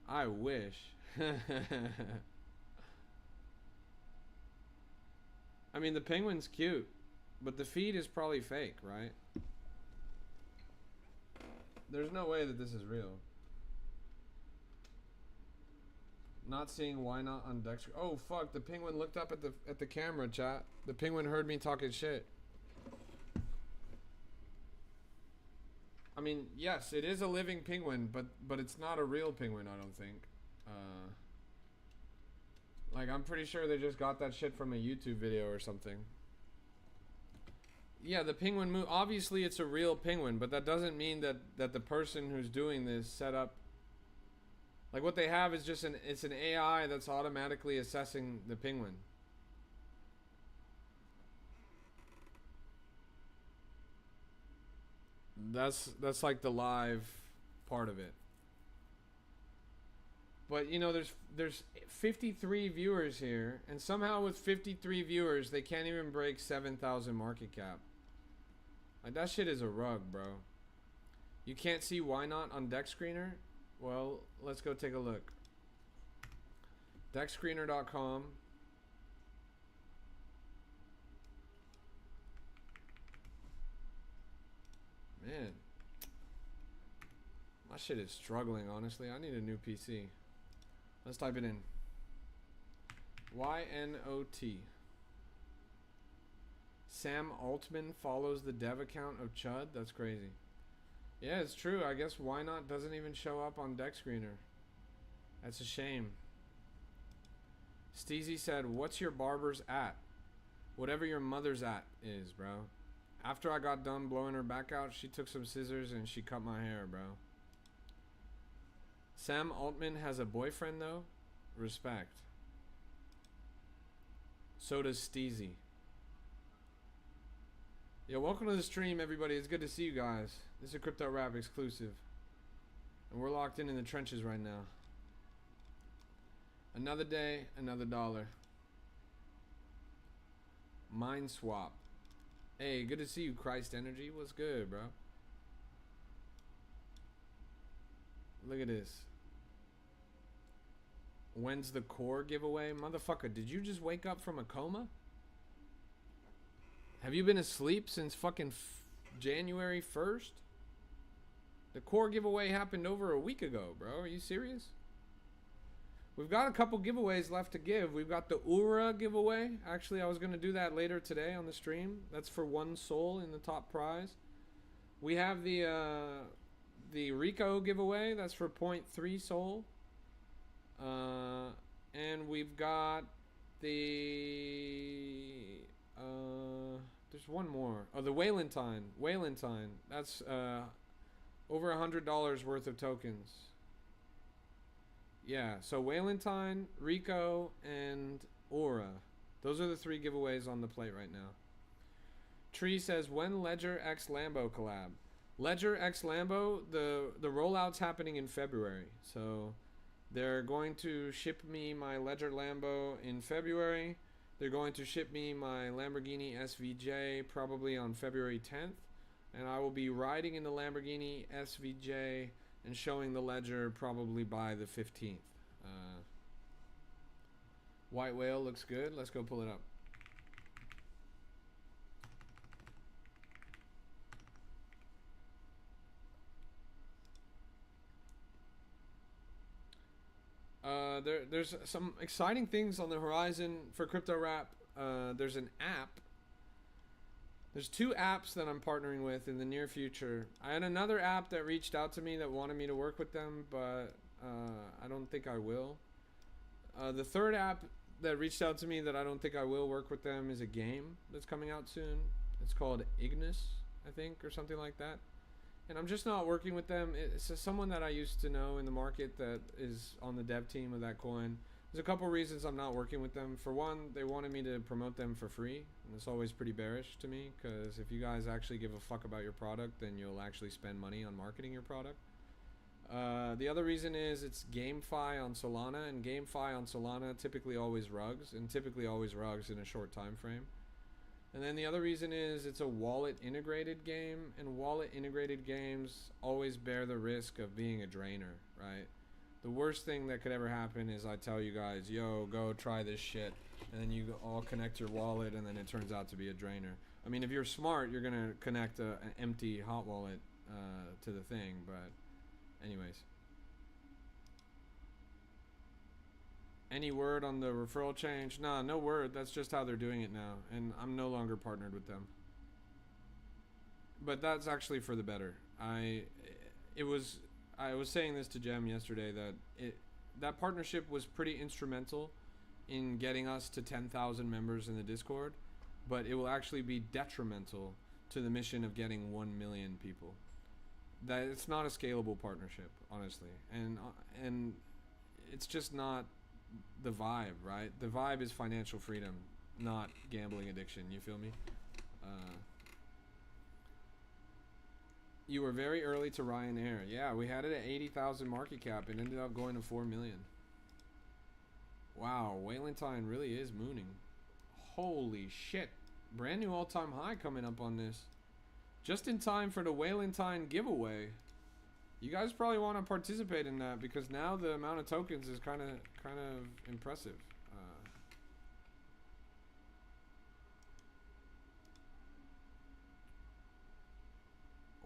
I wish. I mean, the penguin's cute, but the feed is probably fake, right? There's no way that this is real. Not seeing YNOT on deck. Oh fuck! The penguin looked up at the camera, chat. The penguin heard me talking shit. I mean, yes, it is a living penguin, but it's not a real penguin. I don't think. Like, I'm pretty sure they just got that shit from a YouTube video or something. Yeah, the penguin move. Obviously, it's a real penguin, but that doesn't mean that the person who's doing this set up. Like, what they have is just it's an AI that's automatically assessing the penguin. That's like the live part of it. But you know, there's 53 viewers here, and somehow with 53 viewers, they can't even break 7,000 market cap. Like, that shit is a rug, bro. You can't see YNOT on Deck Screener? Well, let's go take a look. Deckscreener.com. Man, my shit is struggling, honestly. I need a new PC. Let's type it in. YNOT. Sam Altman follows the dev account of Chud. That's crazy. Yeah, it's true. I guess YNOT doesn't even show up on Deck Screener. That's a shame. Steezy said, "What's your barber's at?" Whatever your mother's at is, bro. After I got done blowing her back out, she took some scissors and she cut my hair, bro. Sam Altman has a boyfriend, though? Respect. So does Steezy. Yo, welcome to the stream, everybody. It's good to see you guys. This is a Crypto Rap exclusive. And we're locked in the trenches right now. Another day, another dollar. Mind swap. Hey, good to see you, Christ Energy. What's good, bro? Look at this. When's the core giveaway? Motherfucker, did you just wake up from a coma? Have you been asleep since fucking January 1st? The core giveaway happened over a week ago, bro. Are you serious? We've got a couple giveaways left to give. We've got the Ura giveaway. Actually, I was going to do that later today on the stream. That's for 1 soul in the top prize. We have the Rico giveaway. That's for 0.3 soul. And we've got the... there's one more. Oh, the Waylentine. Waylentine. That's over $100 worth of tokens. Yeah, so Waylentine, Rico, and Aura. Those are the 3 giveaways on the plate right now. Tree says, when Ledger X Lambo collab? Ledger X Lambo, the rollout's happening in February. So they're going to ship me my Ledger Lambo in February. They're going to ship me my Lamborghini SVJ probably on February 10th. And I will be riding in the Lamborghini SVJ and showing the Ledger probably by the 15th. White Whale looks good. Let's go pull it up. There's some exciting things on the horizon for Crypto Rap. There's an app. There's 2 apps that I'm partnering with in the near future. I had another app that reached out to me that wanted me to work with them, but I don't think I will. The third app that reached out to me that I don't think I will work with them is a game that's coming out soon. It's called Ignis, I think, or something like that. And I'm just not working with them. It's someone that I used to know in the market that is on the dev team of that coin. There's a couple reasons I'm not working with them. For one, they wanted me to promote them for free. And it's always pretty bearish to me, because if you guys actually give a fuck about your product, then you'll actually spend money on marketing your product. The other reason is it's GameFi on Solana, and GameFi on Solana typically always rugs, and typically always rugs in a short time frame. And then the other reason is it's a wallet integrated game, and wallet integrated games always bear the risk of being a drainer, right? The worst thing that could ever happen is I tell you guys, yo, go try this shit, and then you all connect your wallet, and then it turns out to be a drainer. I mean, if you're smart, you're gonna connect an empty hot wallet to the thing, but anyways. Any word on the referral change? Nah, no word. That's just how they're doing it now, and I'm no longer partnered with them. But that's actually for the better. I was saying this to Jem yesterday that that partnership was pretty instrumental in getting us to 10,000 members in the Discord, but it will actually be detrimental to the mission of getting 1 million people. That it's not a scalable partnership, honestly, and it's just not the vibe, right? The vibe is financial freedom, not gambling addiction. You feel me? You were very early to Ryanair. Yeah, we had it at 80,000 market cap. It ended up going to 4 million. Wow, Waylentine really is mooning. Holy shit. Brand new all-time high coming up on this. Just in time for the Waylentine giveaway. You guys probably want to participate in that, because now the amount of tokens is kind of impressive.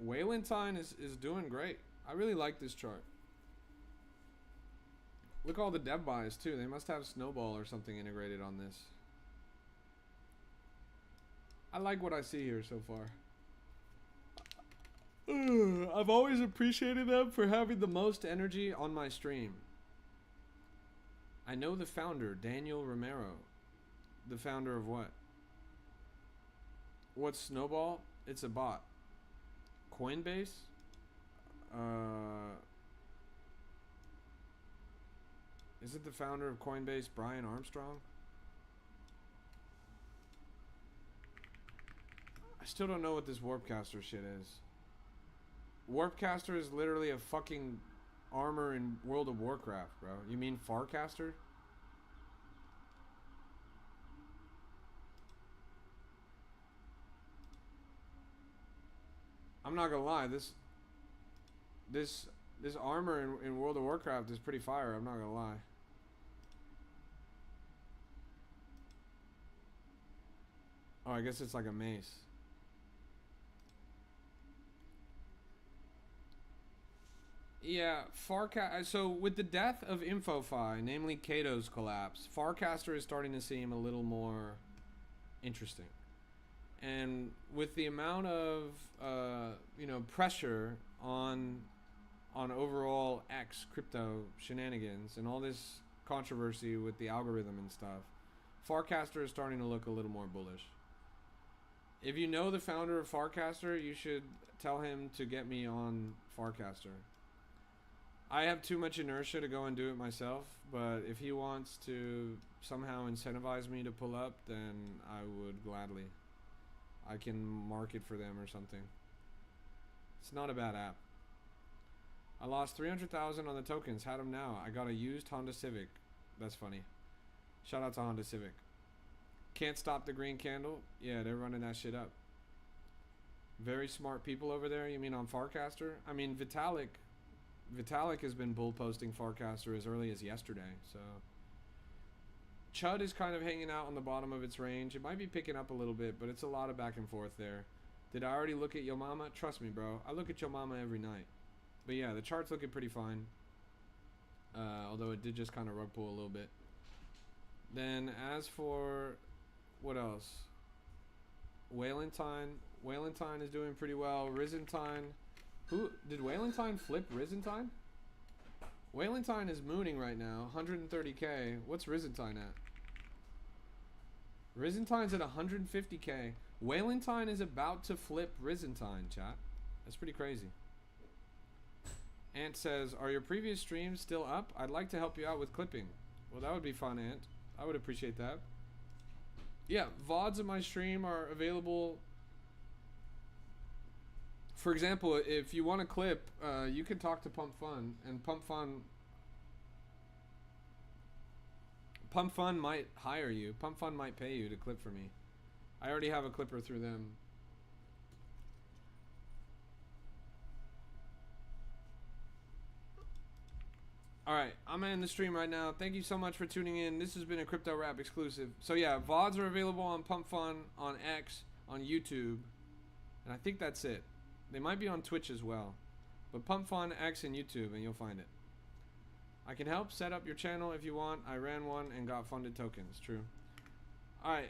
Waylentine is doing great. I really like this chart. Look at all the dev buys too. They must have Snowball or something integrated on this. I like what I see here so far. I've always appreciated them for having the most energy on my stream. I know the founder, Daniel Romero. The founder of what? What's Snowball? It's a bot. Coinbase? Is it the founder of Coinbase, Brian Armstrong? I still don't know what this Warpcaster shit is. Warpcaster is literally a fucking armor in World of Warcraft, bro. You mean Farcaster? I'm not gonna lie, this armor in World of Warcraft is pretty fire, I'm not gonna lie. Oh, I guess it's like a mace. Yeah, so with the death of InfoFi, namely Kato's collapse, Farcaster is starting to seem a little more interesting. And with the amount of pressure on overall X crypto shenanigans and all this controversy with the algorithm and stuff, Farcaster is starting to look a little more bullish. If you know the founder of Farcaster, you should tell him to get me on Farcaster. I have too much inertia to go and do it myself, but if he wants to somehow incentivize me to pull up, then I would gladly. I can market for them or something. It's not a bad app. I lost 300,000 on the tokens. Had them now. I got a used Honda Civic. That's funny. Shout out to Honda Civic. Can't stop the green candle. Yeah, they're running that shit up. Very smart people over there. You mean on Farcaster? I mean, Vitalik has been bull posting Farcaster as early as yesterday. So Chud is kind of hanging out on the bottom of its range. It might be picking up a little bit, but it's a lot of back and forth there. Did I already look at Yo Mama? Trust me, bro. I look at Yo Mama every night. But yeah, the chart's looking pretty fine. Although it did just kind of rug pull a little bit. Then as for what else? Whalentine is doing pretty well. Risentine. Who did Whalentine flip Risentine? Whalentine is mooning right now, 130k. What's Risentine at? Risentine's at 150k. Whalentine is about to flip Risentine, chat. That's pretty crazy. Ant says, are your previous streams still up? I'd like to help you out with clipping. Well, that would be fun, Ant. I would appreciate that. Yeah, VODs of my stream are available. For example, if you want to clip, you can talk to Pump Fun, and Pump Fun might hire you. Pump Fun might pay you to clip for me. I already have a clipper through them. Alright, I'm in the stream right now. Thank you so much for tuning in. This has been a Crypto Rap exclusive. So yeah, VODs are available on Pump Fun, on X, on YouTube. And I think that's it. They might be on Twitch as well. But Pump Fun, X, and YouTube, and you'll find it. I can help set up your channel if you want. I ran one and got funded tokens. True. Alright,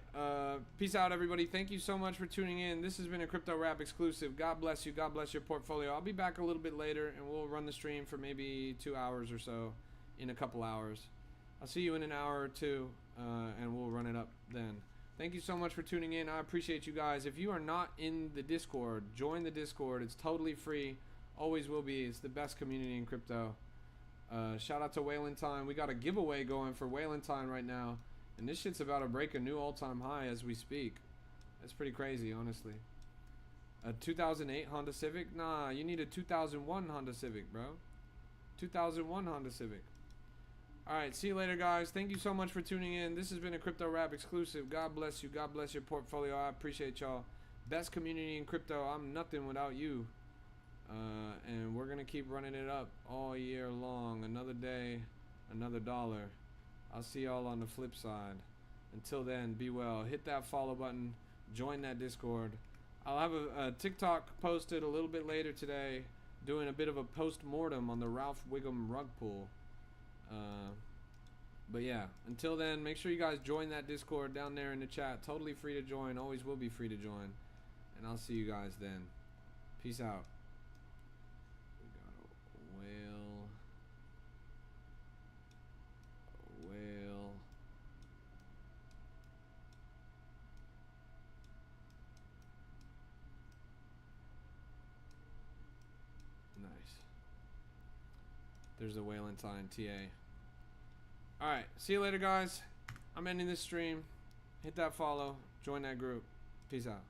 peace out, everybody. Thank you so much for tuning in. This has been a Crypto Rap exclusive. God bless you. God bless your portfolio. I'll be back a little bit later, and we'll run the stream for maybe 2 hours or so in a couple hours. I'll see you in an hour or two, and we'll run it up then. Thank you so much for tuning in. I appreciate you guys. If you are not in the Discord, join the Discord. It's totally free. Always will be. It's the best community in crypto. Shout out to Whalentine. We got a giveaway going for Whalentine right now. And this shit's about to break a new all-time high as we speak. That's pretty crazy, honestly. A 2008 Honda Civic? Nah, you need a 2001 Honda Civic, bro. 2001 Honda Civic. Alright, see you later, guys. Thank you so much for tuning in. This has been a Crypto Rap exclusive. God bless you. God bless your portfolio. I appreciate y'all. Best community in crypto. I'm nothing without you. And we're going to keep running it up all year long. Another day, another dollar. I'll see y'all on the flip side. Until then, be well. Hit that follow button. Join that Discord. I'll have a TikTok posted a little bit later today, doing a bit of a post-mortem on the Ralph Wiggum rug pull. But yeah, until then, make sure you guys join that Discord down there in the chat. Totally free to join. Always will be free to join. And I'll see you guys then. Peace out. We got a whale. A whale. Nice. There's a Valentine TA. Alright, see you later, guys. I'm ending this stream. Hit that follow. Join that group. Peace out.